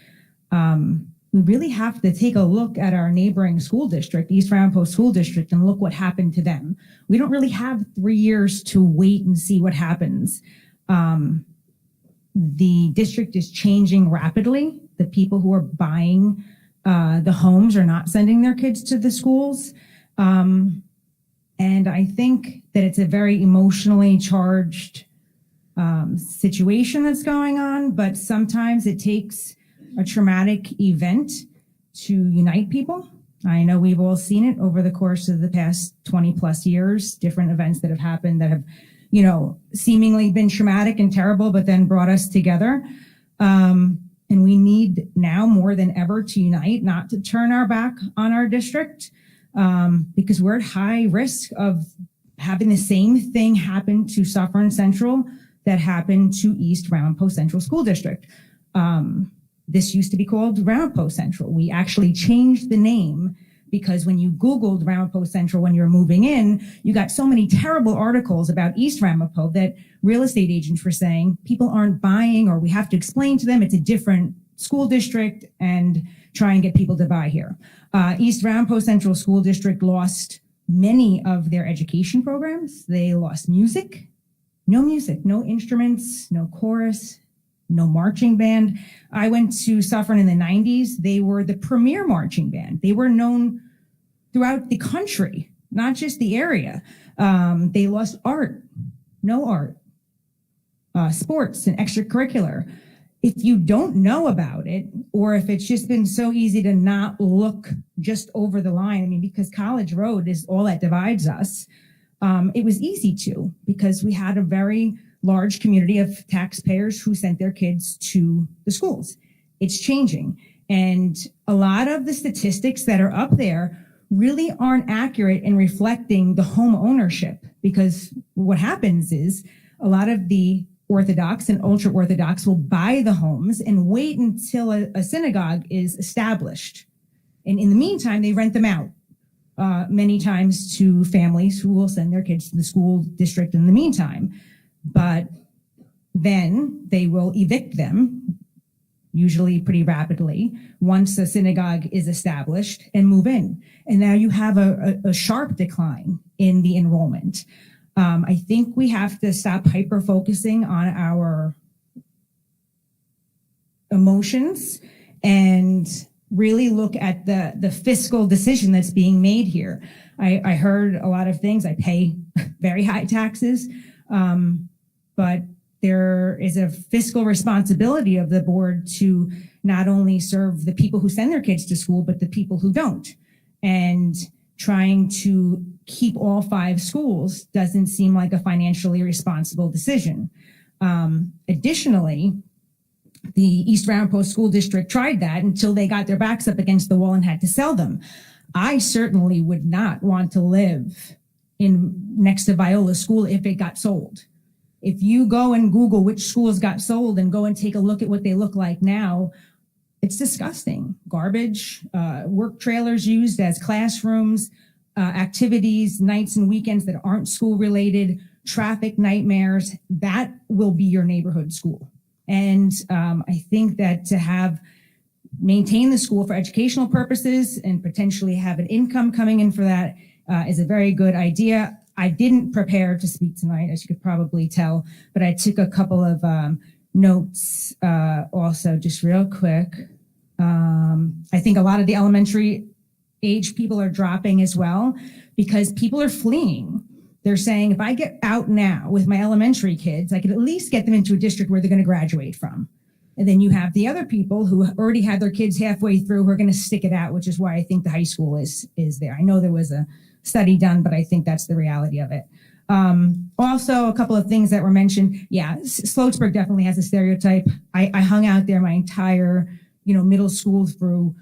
we really have to take a look at our neighboring school district, East Ramapo School District, and look what happened to them. We don't really have 3 years to wait and see what happens. The district is changing rapidly. The people who are buying the homes are not sending their kids to the schools. And I think that it's a very emotionally charged situation that's going on, but sometimes it takes a traumatic event to unite people. I know we've all seen it over the course of the past 20 plus years, different events that have happened that have, seemingly been traumatic and terrible, but then brought us together. And we need now more than ever to unite, not to turn our back on our district, because we're at high risk of having the same thing happen to Suffern Central that happened to East Ramapo Central School District. This used to be called Ramapo Central. We actually changed the name because when you Googled Ramapo Central when you were moving in, you got so many terrible articles about East Ramapo that real estate agents were saying people aren't buying, or we have to explain to them it's a different school district and try and get people to buy here. East Ramapo Central School District lost many of their education programs. They lost music, no instruments, no chorus, no marching band. I went to Suffern in the 90s. They were the premier marching band. They were known throughout the country, not just the area. They lost art, no art, sports and extracurricular. If you don't know about it, or if it's just been so easy to not look just over the line, because College Road is all that divides us, it was easy to, because we had a very large community of taxpayers who sent their kids to the schools. It's changing. And a lot of the statistics that are up there really aren't accurate in reflecting the home ownership, because what happens is a lot of the Orthodox and ultra Orthodox will buy the homes and wait until a synagogue is established. And in the meantime, they rent them out many times to families who will send their kids to the school district in the meantime. But then they will evict them, usually pretty rapidly, once a synagogue is established, and move in. And now you have a sharp decline in the enrollment. I think we have to stop hyper-focusing on our emotions and really look at the fiscal decision that's being made here. I heard a lot of things. I pay very high taxes, but there is a fiscal responsibility of the board to not only serve the people who send their kids to school, but the people who don't. And trying to keep all 5 schools doesn't seem like a financially responsible decision. Additionally, the East Round Post School District tried that until they got their backs up against the wall and had to sell them. I certainly would not want to live next to Viola School if it got sold. If you go and Google which schools got sold and go and take a look at what they look like now, it's disgusting. Garbage, work trailers used as classrooms, activities, nights and weekends that aren't school related, traffic nightmares. That will be your neighborhood school. And I think that to maintain the school for educational purposes and potentially have an income coming in for that is a very good idea. I didn't prepare to speak tonight, as you could probably tell, but I took a couple of notes also, just real quick. I think a lot of the elementary age people are dropping as well because people are fleeing. They're saying, if I get out now with my elementary kids, I could at least get them into a district where they're going to graduate from. And then you have the other people who already had their kids halfway through who are going to stick it out, which is why I think the high school is there. I know there was a study done, but I think that's the reality of it. Also, a couple of things that were mentioned. Yeah, Sloatsburg definitely has a stereotype. I hung out there my entire, middle school through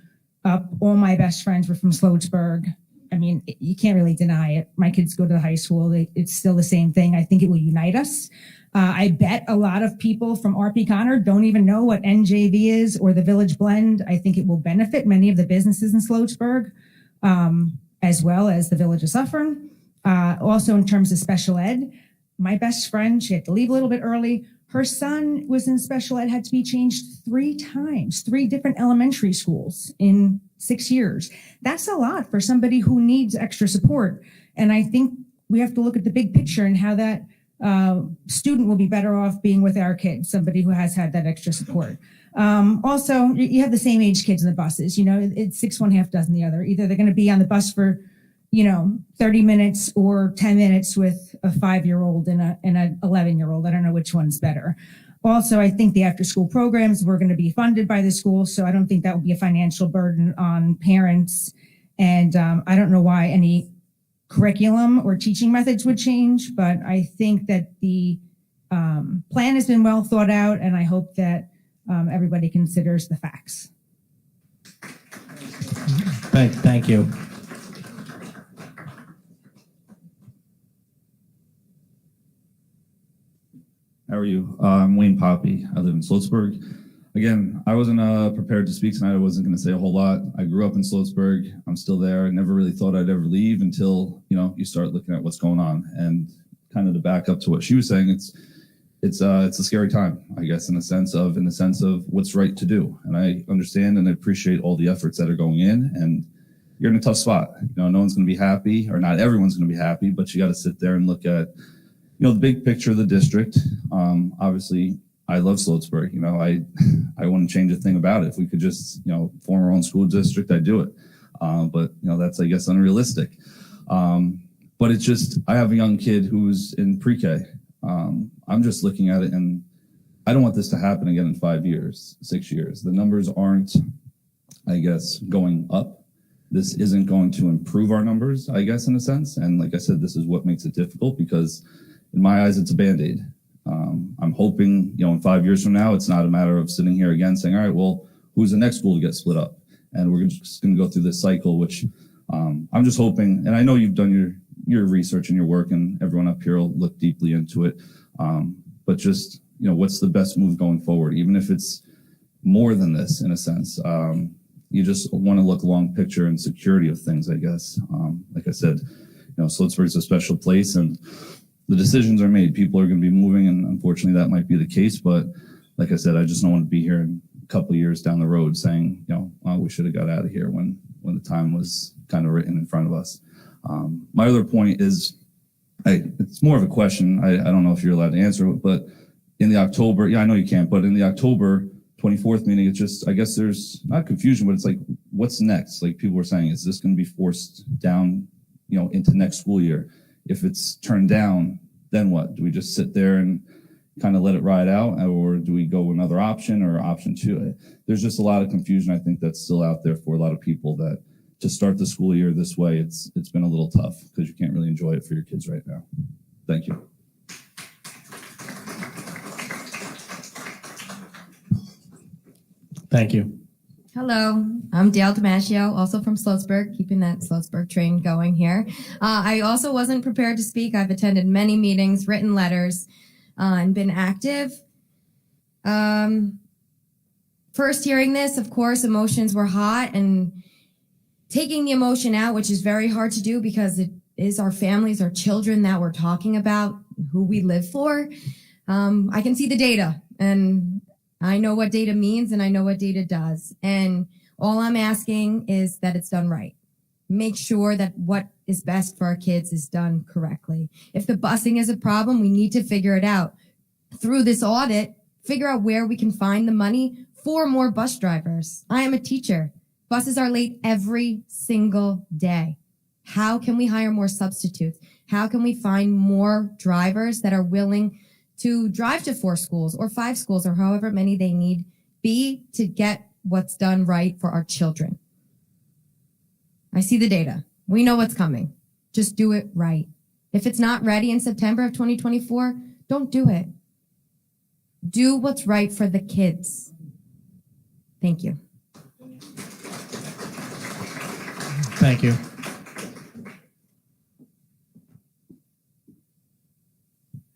up. All my best friends were from Sloatsburg. I mean, you can't really deny it. My kids go to the high school. It's still the same thing. I think it will unite us. I bet a lot of people from RP Connor don't even know what NJV is or the Village Blend. I think it will benefit many of the businesses in Sloatsburg, as well as the Village of Suffern. Also, in terms of special ed, my best friend, she had to leave a little bit early. Her son was in special ed, had to be changed 3 times, 3 different elementary schools in 6 years. That's a lot for somebody who needs extra support. And I think we have to look at the big picture and how that student will be better off being with our kids, somebody who has had that extra support. Also, you have the same age kids in the buses. It's 6 one, half dozen the other. Either they're going to be on the bus for 30 minutes or 10 minutes with a 5-year-old and an 11-year-old. I don't know which one's better. Also, I think the after-school programs were going to be funded by the school, so I don't think that will be a financial burden on parents. And I don't know why any curriculum or teaching methods would change, but I think that the plan has been well thought out, and I hope that everybody considers the facts. Thank you. How are you? I'm Wayne Poppy. I live in Sloatsburg. Again, I wasn't prepared to speak tonight. I wasn't going to say a whole lot. I grew up in Sloatsburg. I'm still there. I never really thought I'd ever leave until, you start looking at what's going on. And kind of to back up to what she was saying, it's a scary time, I guess, in the sense of what's right to do. And I understand and I appreciate all the efforts that are going in. And you're in a tough spot. No one's going to be happy, or not everyone's going to be happy, but you got to sit there and look at the big picture of the district. Obviously, I love Sloatsburg. I wouldn't change a thing about it. If we could just, form our own school district, I'd do it. But that's, I guess, unrealistic. But it's just, I have a young kid who's in pre-K. I'm just looking at it, and I don't want this to happen again in 5 years, 6 years. The numbers aren't, I guess, going up. This isn't going to improve our numbers, I guess, in a sense. And like I said, this is what makes it difficult, because in my eyes, it's a Band-Aid. I'm hoping, in 5 years from now, it's not a matter of sitting here again saying, all right, well, who's the next school to get split up? And we're just going to go through this cycle, which I'm just hoping, and I know you've done your research and your work, and everyone up here will look deeply into it. But just, what's the best move going forward? Even if it's more than this, in a sense, you just want to look long picture and security of things, I guess. Like I said, Sloatsburg's a special place, and the decisions are made. People are going to be moving, and unfortunately that might be the case. But like I said, I just don't want to be here in a couple of years down the road saying, we should have got out of here when the time was kind of written in front of us. My other point is, it's more of a question. I don't know if you're allowed to answer it, but in the October, I know you can't, but in the October 24th meeting, it's just, I guess there's not confusion, but it's like, what's next? Like people were saying, is this going to be forced down, into next school year? If it's turned down, then what? Do we just sit there and kind of let it ride out, or do we go another option or option two? There's just a lot of confusion, I think, that's still out there for a lot of people, that to start the school year this way, it's been a little tough because you can't really enjoy it for your kids right now. Thank you. Thank you. Hello, I'm Dale Damasio, also from Sloatsburg, keeping that Sloatsburg train going here. I also wasn't prepared to speak. I've attended many meetings, written letters, and been active. First hearing this, of course, emotions were hot, and taking the emotion out, which is very hard to do because it is our families, our children that we're talking about, who we live for. I can see the data, and I know what data means, and I know what data does. And all I'm asking is that it's done right. Make sure that what is best for our kids is done correctly. If the busing is a problem, we need to figure it out. Through this audit, figure out where we can find the money for more bus drivers. I am a teacher. Buses are late every single day. How can we hire more substitutes? How can we find more drivers that are willing to drive to 4 schools or 5 schools or however many they need be to get what's done right for our children? I see the data. We know what's coming. Just do it right. If it's not ready in September of 2024, don't do it. Do what's right for the kids. Thank you. Thank you.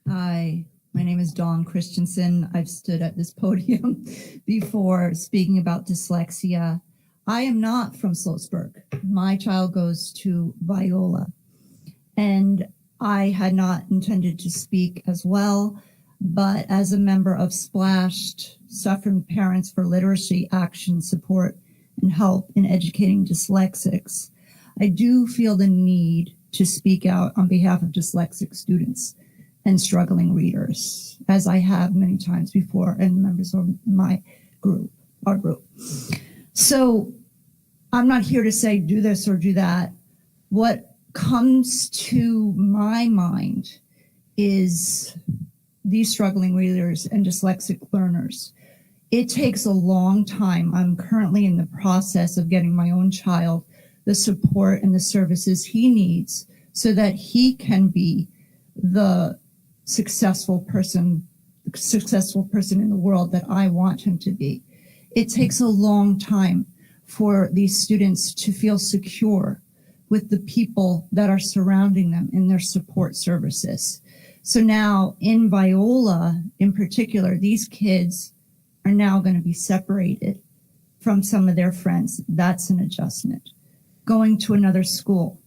Hi, my name is Dawn Christensen. I've stood at this podium before speaking about dyslexia. I am not from Sloatsburg. My child goes to Viola, and I had not intended to speak as well, but as a member of SPLASH, Suffern Parents for Literacy Action Support and Help in Educating Dyslexics, I do feel the need to speak out on behalf of dyslexic students and struggling readers, as I have many times before, and members of my group, our group. So I'm not here to say do this or do that. What comes to my mind is these struggling readers and dyslexic learners. It takes a long time. I'm currently in the process of getting my own child the support and the services he needs so that he can be the successful person in the world that I want him to be. It takes a long time for these students to feel secure with the people that are surrounding them in their support services. So now in Viola in particular, these kids are now going to be separated from some of their friends. That's an adjustment. Going to another school,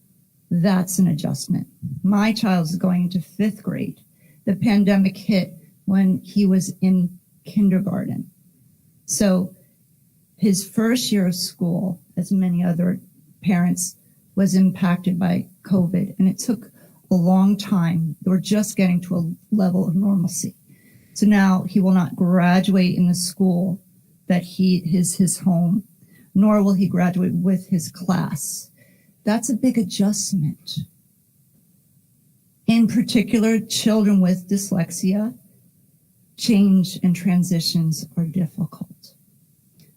that's an adjustment. My child is going into 5th grade. The pandemic hit when he was in kindergarten. So his first year of school, as many other parents, was impacted by COVID, and it took a long time. We're just getting to a level of normalcy. So now he will not graduate in the school that is his home, nor will he graduate with his class. That's a big adjustment. In particular, children with dyslexia, change and transitions are difficult.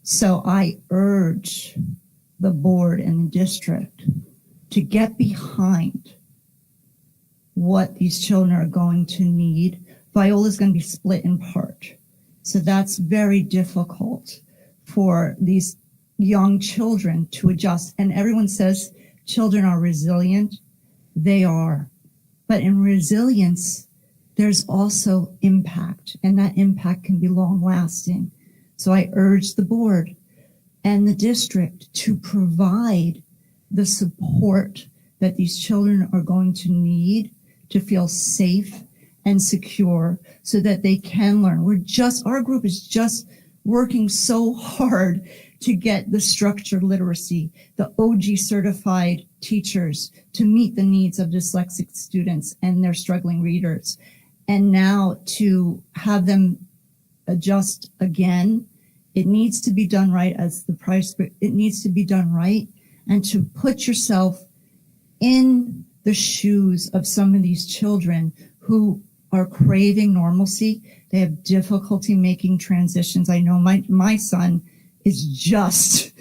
So I urge the board and the district to get behind what these children are going to need. Viola is going to be split in part. So that's very difficult for these young children to adjust. And everyone says children are resilient. They are. But in resilience, there's also impact, and that impact can be long lasting. So I urge the board and the district to provide the support that these children are going to need to feel safe and secure so that they can learn. Our group is just working so hard to get the structured literacy, the OG certified teachers to meet the needs of dyslexic students and their struggling readers. And now to have them adjust again, it needs to be done right as the price, it needs to be done right, and to put yourself in the shoes of some of these children who are craving normalcy. They have difficulty making transitions. I know my son is just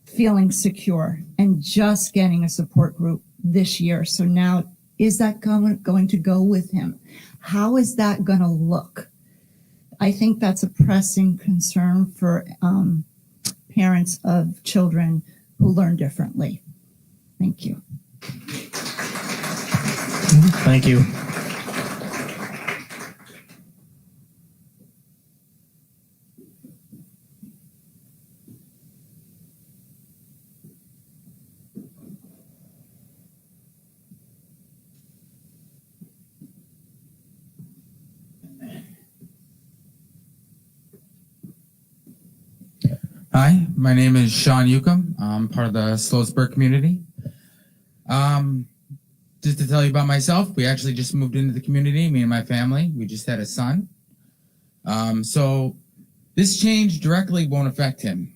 feeling secure and just getting a support group this year. So now, is that going to go with him? How is that going to look? I think that's a pressing concern for parents of children who learn differently. Thank you. Thank you. Hi, my name is Sean Yukam. I'm part of the Sloatsburg community. Just to tell you about myself, we actually just moved into the community, me and my family. We just had a son. So this change directly won't affect him.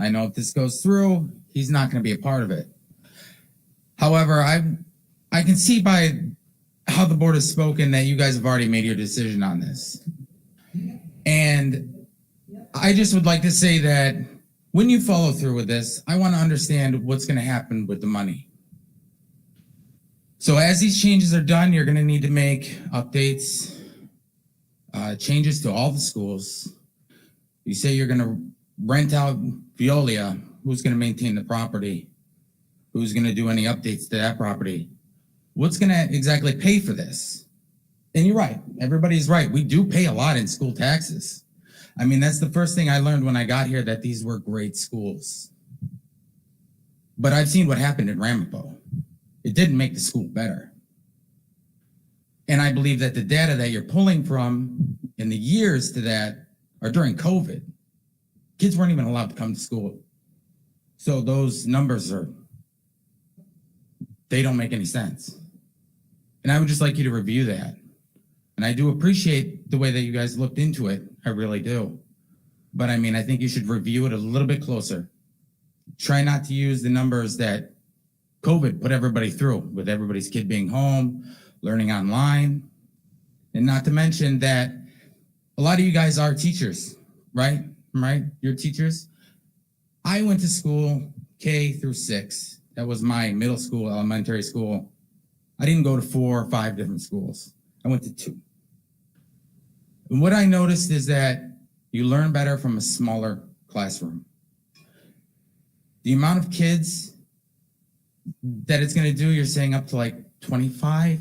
I know if this goes through, he's not going to be a part of it. However, I can see by how the board has spoken that you guys have already made your decision on this. And I just would like to say that when you follow through with this, I want to understand what's going to happen with the money. So as these changes are done, you're going to need to make updates, changes to all the schools. You say you're going to rent out Veolia. Who's going to maintain the property? Who's going to do any updates to that property? What's going to exactly pay for this? And you're right. Everybody's right. We do pay a lot in school taxes. I mean, that's the first thing I learned when I got here, that these were great schools. But I've seen what happened in Ramapo. It didn't make the school better. And I believe that the data that you're pulling from in the years to that are during COVID. Kids weren't even allowed to come to school. So those numbers they don't make any sense. And I would just like you to review that. And I do appreciate the way that you guys looked into it. I really do. But I mean, I think you should review it a little bit closer. Try not to use the numbers that COVID put everybody through, with everybody's kid being home, learning online. And not to mention that a lot of you guys are teachers, right? Right? You're teachers. I went to school K through 6. That was my middle school, elementary school. I didn't go to 4 or 5 different schools. I went to 2. And what I noticed is that you learn better from a smaller classroom. The amount of kids that it's going to do, you're saying up to like 25.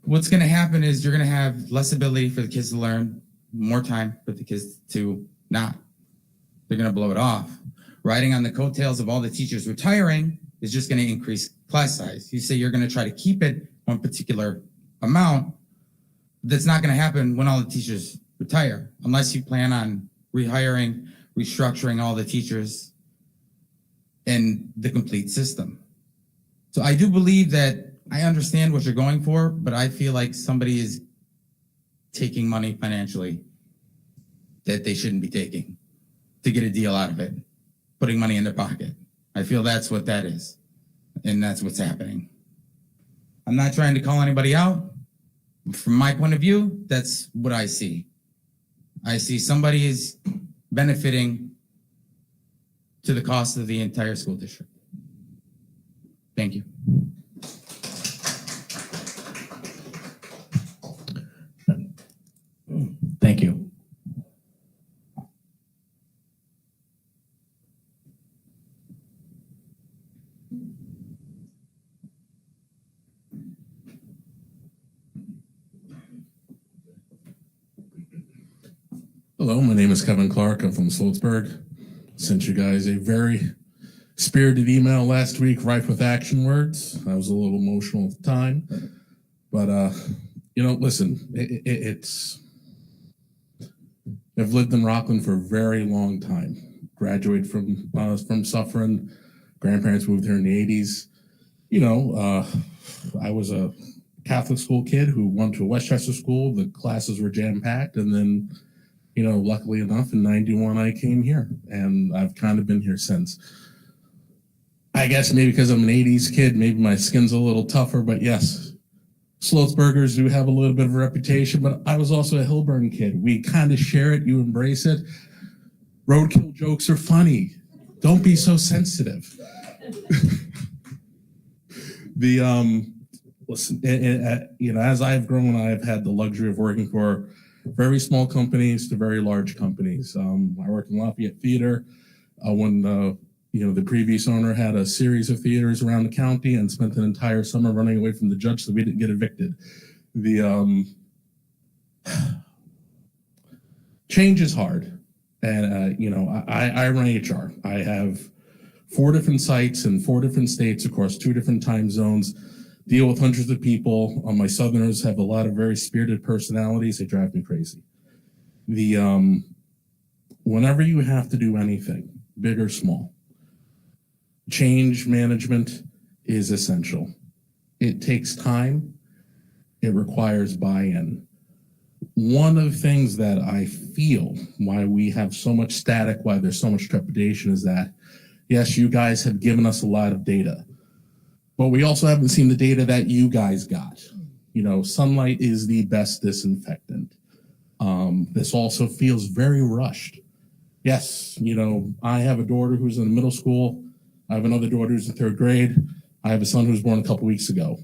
What's going to happen is you're going to have less ability for the kids to learn, more time for the kids to not. They're going to blow it off. Riding on the coattails of all the teachers retiring is just going to increase class size. You say you're going to try to keep it one particular amount. That's not going to happen when all the teachers retire, unless you plan on rehiring, restructuring all the teachers and the complete system. So I do believe that I understand what you're going for, but I feel like somebody is taking money financially that they shouldn't be taking to get a deal out of it, putting money in their pocket. I feel that's what that is, and that's what's happening. I'm not trying to call anybody out. From my point of view, that's what I see. I see somebody is benefiting to the cost of the entire school district. Thank you. Thank you. Hello, my name is Kevin Clark. I'm from Sloatsburg. Sent you guys a very spirited email last week, rife with action words. I was a little emotional at the time, but listen, it's. I've lived in Rockland for a very long time. Graduated from Suffern. Grandparents moved here in the 80s. I was a Catholic school kid who went to a Westchester school. The classes were jam-packed, and then luckily enough, in 91, I came here, and I've kind of been here since. I guess maybe because I'm an 80s kid, maybe my skin's a little tougher, but yes, Sloatsburgers do have a little bit of a reputation, but I was also a Hillburn kid. We kind of share it, you embrace it. Roadkill jokes are funny. Don't be so sensitive. Listen, as I've grown, I've had the luxury of working for very small companies to very large companies. I worked in Lafayette Theater when the previous owner had a series of theaters around the county and spent an entire summer running away from the judge so we didn't get evicted. The change is hard, and I run HR. I have 4 different sites in 4 different states across 2 different time zones. Deal with hundreds of people. My Southerners have a lot of very spirited personalities. They drive me crazy. Whenever you have to do anything, big or small, change management is essential. It takes time. It requires buy-in. One of the things that I feel why we have so much static, why there's so much trepidation is that, yes, you guys have given us a lot of data, but we also haven't seen the data that you guys got. Sunlight is the best disinfectant. This also feels very rushed. Yes, I have a daughter who's in middle school. I have another daughter who's in 3rd grade. I have a son who was born a couple weeks ago.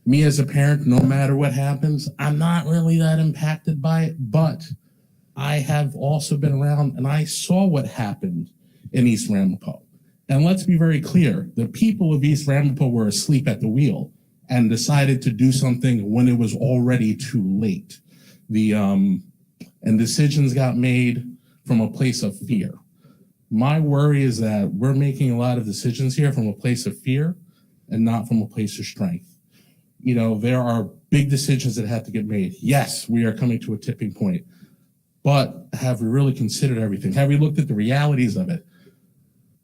Me as a parent, no matter what happens, I'm not really that impacted by it, but I have also been around and I saw what happened in East Ramapo. And let's be very clear, the people of East Ramapo were asleep at the wheel and decided to do something when it was already too late. And decisions got made from a place of fear. My worry is that we're making a lot of decisions here from a place of fear and not from a place of strength. There are big decisions that have to get made. Yes, we are coming to a tipping point, but have we really considered everything? Have we looked at the realities of it?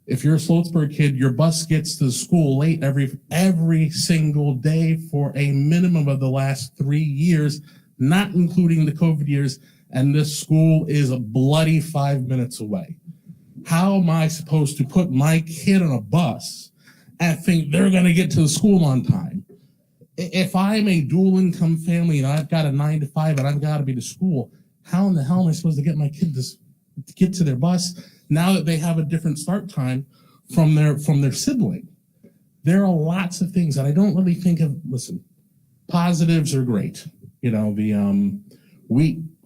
If you're a Sloatsburg kid, your bus gets to school late every single day for a minimum of the last 3 years, not including the COVID years, and this school is a bloody 5 minutes away. How am I supposed to put my kid on a bus and think they're going to get to the school on time? If I'm a dual income family and I've got a 9 to 5 and I've got to be to school, how in the hell am I supposed to get my kid to get to their bus now that they have a different start time from their sibling? There are lots of things that I don't really think of. Listen, positives are great.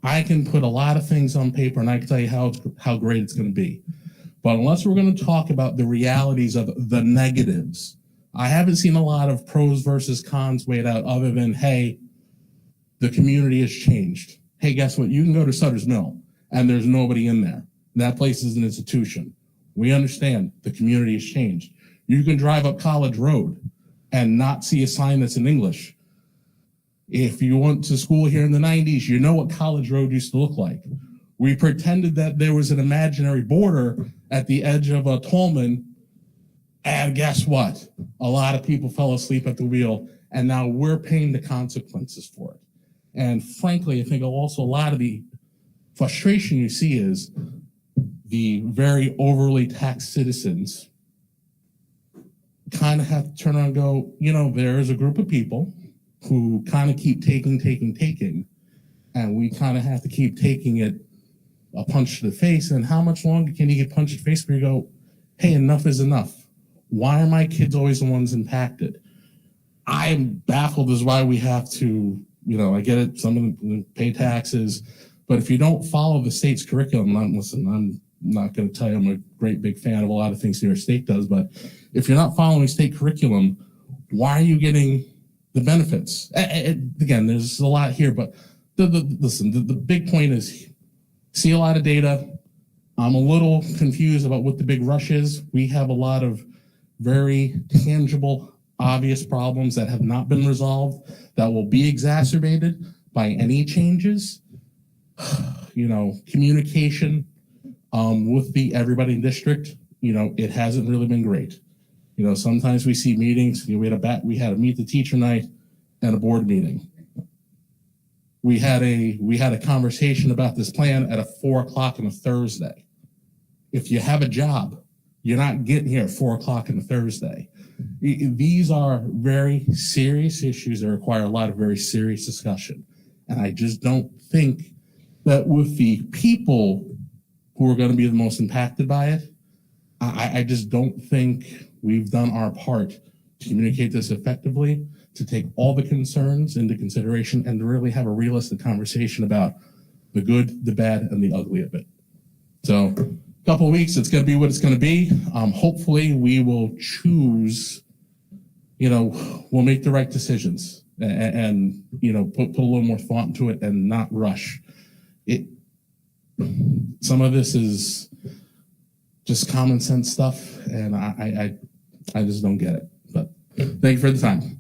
I can put a lot of things on paper and I can tell you how great it's going to be. But unless we're going to talk about the realities of the negatives, I haven't seen a lot of pros versus cons weighed out other than, hey, the community has changed. Hey, guess what? You can go to Sutter's Mill and there's nobody in there. That place is an institution. We understand the community has changed. You can drive up College Road and not see a sign that's in English. If you went to school here in the 90s, you know what College Road used to look like. We pretended that there was an imaginary border at the edge of a Tolman, and guess what? A lot of people fell asleep at the wheel, and now we're paying the consequences for it. And frankly, I think also a lot of the frustration you see is the very overly taxed citizens kind of have to turn around and go, there is a group of people who kind of keep taking, and we kind of have to keep taking it a punch to the face. And how much longer can you get punched in the face where you go, hey, enough is enough? Why are my kids always the ones impacted? I'm baffled as why we have to, I get it, some of them pay taxes, but if you don't follow the state's curriculum, I'm not going to tell you I'm a great big fan of a lot of things New York State does, but if you're not following state curriculum, why are you getting the benefits? Again, there's a lot here, but the big point is see a lot of data. I'm a little confused about what the big rush is. We have a lot of very tangible, obvious problems that have not been resolved that will be exacerbated by any changes. Communication with everybody in district, it hasn't really been great. Sometimes we see meetings. We had a meet the teacher night and a board meeting. We had a conversation about this plan at 4 o'clock on a Thursday. If you have a job, you're not getting here at 4 o'clock on a Thursday. These are very serious issues that require a lot of very serious discussion. And I just don't think that with the people who are going to be the most impacted by it, I just don't think we've done our part to communicate this effectively, to take all the concerns into consideration, and to really have a realistic conversation about the good, the bad, and the ugly of it. So a couple of weeks, it's going to be what it's going to be. Hopefully we will choose, we'll make the right decisions and put a little more thought into it and not rush. Some of this is just common sense stuff, and I just don't get it. But thank you for the time.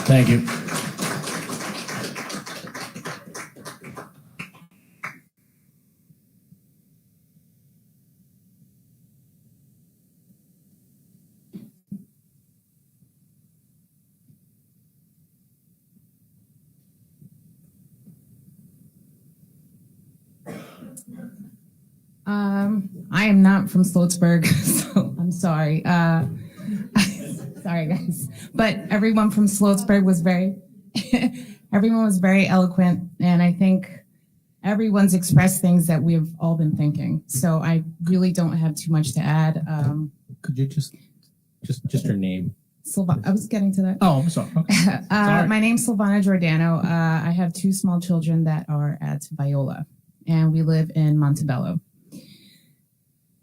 Thank you. I am not from Sloatsburg, so I'm sorry. Sorry, guys. But everyone from Sloatsburg was everyone was very eloquent, and I think everyone's expressed things that we've all been thinking. So I really don't have too much to add. Could you just your name? I was getting to that. Oh, I'm sorry. Okay. Sorry. My name's Silvana Giordano. I have 2 small children that are at Viola, and we live in Montebello.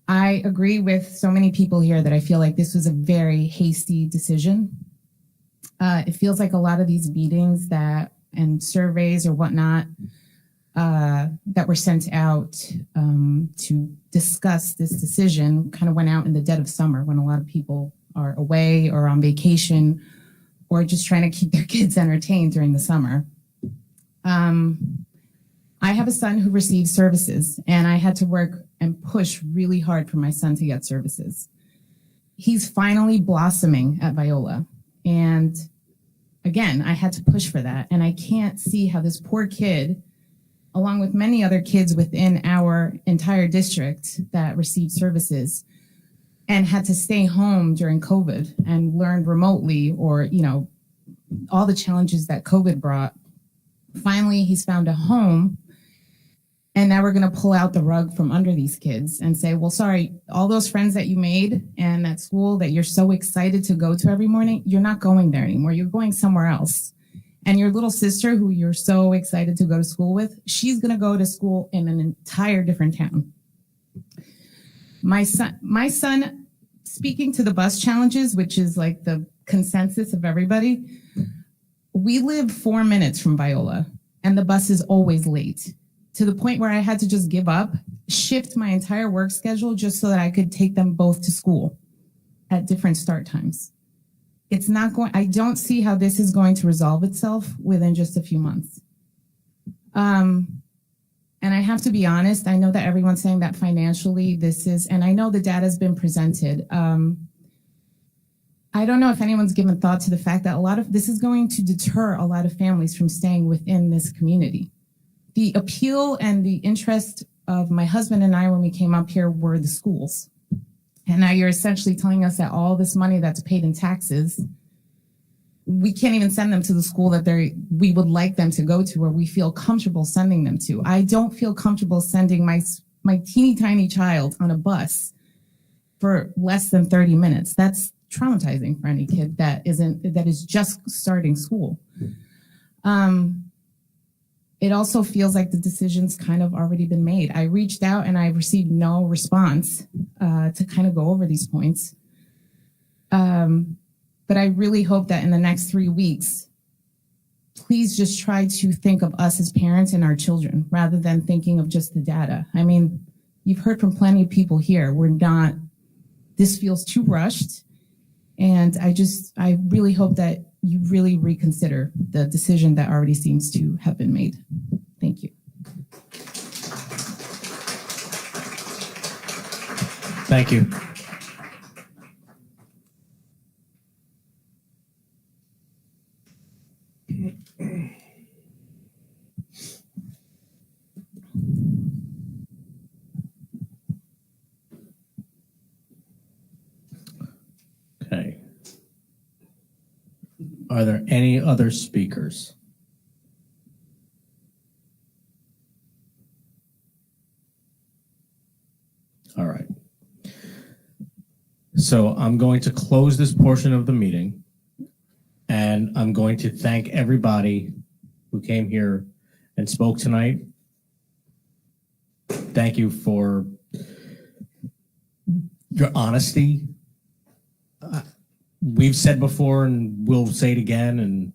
I agree with so many people here that I feel like this was a very hasty decision. It feels like a lot of these meetings and surveys or whatnot that were sent out to discuss this decision kind of went out in the dead of summer when a lot of people are away or on vacation or just trying to keep their kids entertained during the summer. I have a son who receives services, and I had to work and push really hard for my son to get services. He's finally blossoming at Viola. And again, I had to push for that. And I can't see how this poor kid, along with many other kids within our entire district that received services and had to stay home during COVID and learn remotely or, all the challenges that COVID brought. Finally, he's found a home. And now we're going to pull out the rug from under these kids and say, well, sorry, all those friends that you made and at school that you're so excited to go to every morning, you're not going there anymore. You're going somewhere else. And your little sister, who you're so excited to go to school with, she's going to go to school in an entire different town. My son, speaking to the bus challenges, which is like the consensus of everybody, we live 4 minutes from Viola, and the bus is always late, to the point where I had to just give up, shift my entire work schedule just so that I could take them both to school at different start times. I don't see how this is going to resolve itself within just a few months. And I have to be honest, I know that everyone's saying that financially and I know the data has been presented. I don't know if anyone's given thought to the fact that a lot of this is going to deter a lot of families from staying within this community. The appeal and the interest of my husband and I when we came up here were the schools. And now you're essentially telling us that all this money that's paid in taxes, we can't even send them to the school that we would like them to go to or we feel comfortable sending them to. I don't feel comfortable sending my teeny tiny child on a bus for less than 30 minutes. That's traumatizing for any kid that is just starting school. It also feels like the decision's kind of already been made. I reached out and I received no response to kind of go over these points. But I really hope that in the next 3 weeks, please just try to think of us as parents and our children rather than thinking of just the data. I mean, you've heard from plenty of people here. This feels too rushed. And I really hope that you really reconsider the decision that already seems to have been made. Thank you. Thank you. Okay. Are there any other speakers? All right. So I'm going to close this portion of the meeting, and I'm going to thank everybody who came here and spoke tonight. Thank you for your honesty. We've said before, and we'll say it again, and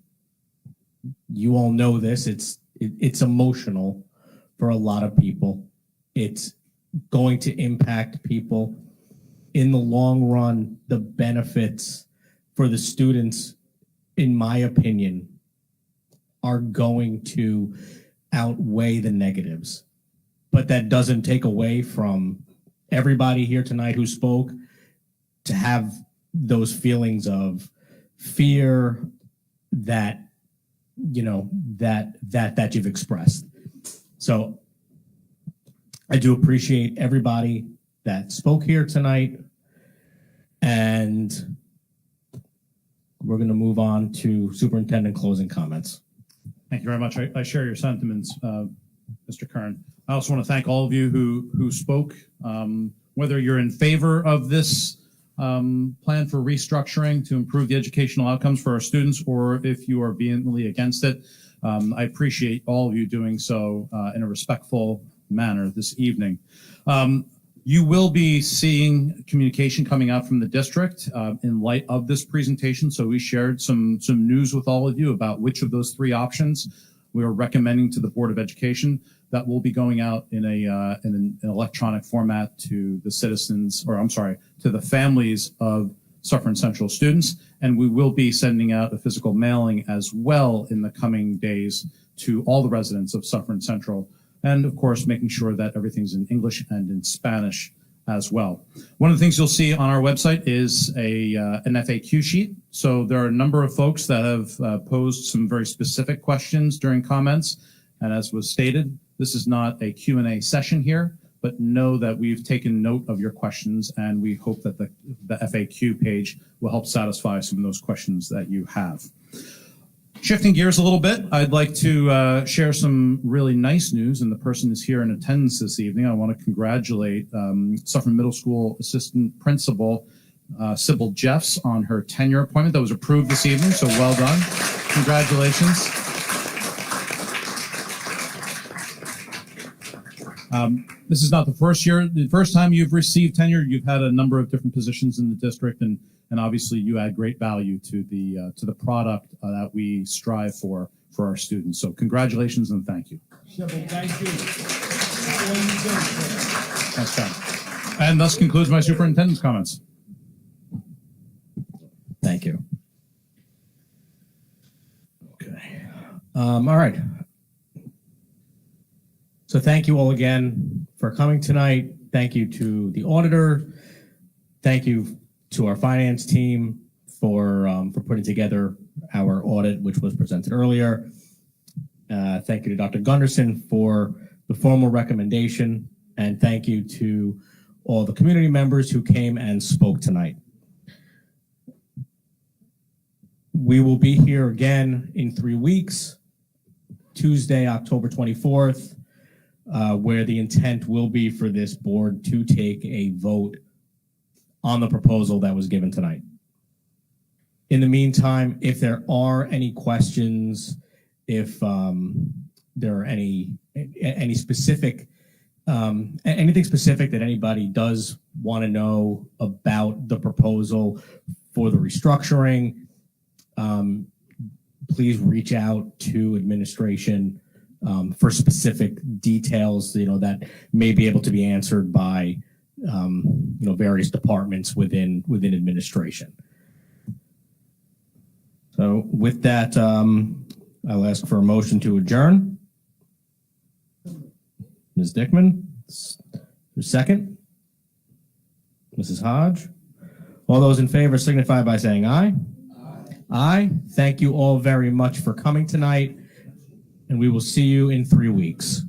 you all know this. It's emotional for a lot of people. It's going to impact people. In the long run, the benefits for the students, in my opinion, are going to outweigh the negatives. But that doesn't take away from everybody here tonight who spoke to have those feelings of fear that, you know, that you've expressed. So I do appreciate everybody that spoke here tonight, and we're going to move on to superintendent closing comments. Thank you very much. I share your sentiments, Mr. Kern. I also want to thank all of you who spoke, whether you're in favor of this plan for restructuring to improve the educational outcomes for our students, or if you are vehemently against it. I appreciate all of you doing so in a respectful manner this evening. You will be seeing communication coming out from the district in light of this presentation. So we shared some news with all of you about which of those three options we are recommending to the Board of Education. That will be going out in an electronic format to the citizens, or I'm sorry, to the families of Suffern Central students. And we will be sending out a physical mailing as well in the coming days to all the residents of Suffern Central. And of course, making sure that everything's in English and in Spanish as well. One of the things you'll see on our website is an FAQ sheet. So there are a number of folks that have posed some very specific questions during comments. And as was stated, this is not a Q&A session here, but know that we've taken note of your questions, and we hope that the FAQ page will help satisfy some of those questions that you have. Shifting gears a little bit, I'd like to share some really nice news, and the person is here in attendance this evening. I want to congratulate Suffern Middle School Assistant Principal Sybil Jeffs on her tenure appointment that was approved this evening, so well done. Congratulations. This is not the first time you've received tenure. You've had a number of different positions in the district, and obviously you add great value to the product that we strive for our students. So congratulations and thank you. Thank you. Thanks, John. And thus concludes my superintendent's comments. Thank you. Okay. All right. So thank you all again for coming tonight. Thank you to the auditor. Thank you to our finance team for putting together our audit, which was presented earlier. Thank you to Dr. Gunderson for the formal recommendation, and thank you to all the community members who came and spoke tonight. We will be here again in 3 weeks, Tuesday, October 24th, where the intent will be for this board to take a vote on the proposal that was given tonight. In the meantime, if there are any questions, if there are any specific, anything specific that anybody does want to know about the proposal for the restructuring, please reach out to administration for specific details, that may be able to be answered by, various departments within administration. So with that, I'll ask for a motion to adjourn. Ms. Dickman, second. Mrs. Hodge. All those in favor signify by saying aye. Aye. Thank you all very much for coming tonight, and we will see you in 3 weeks.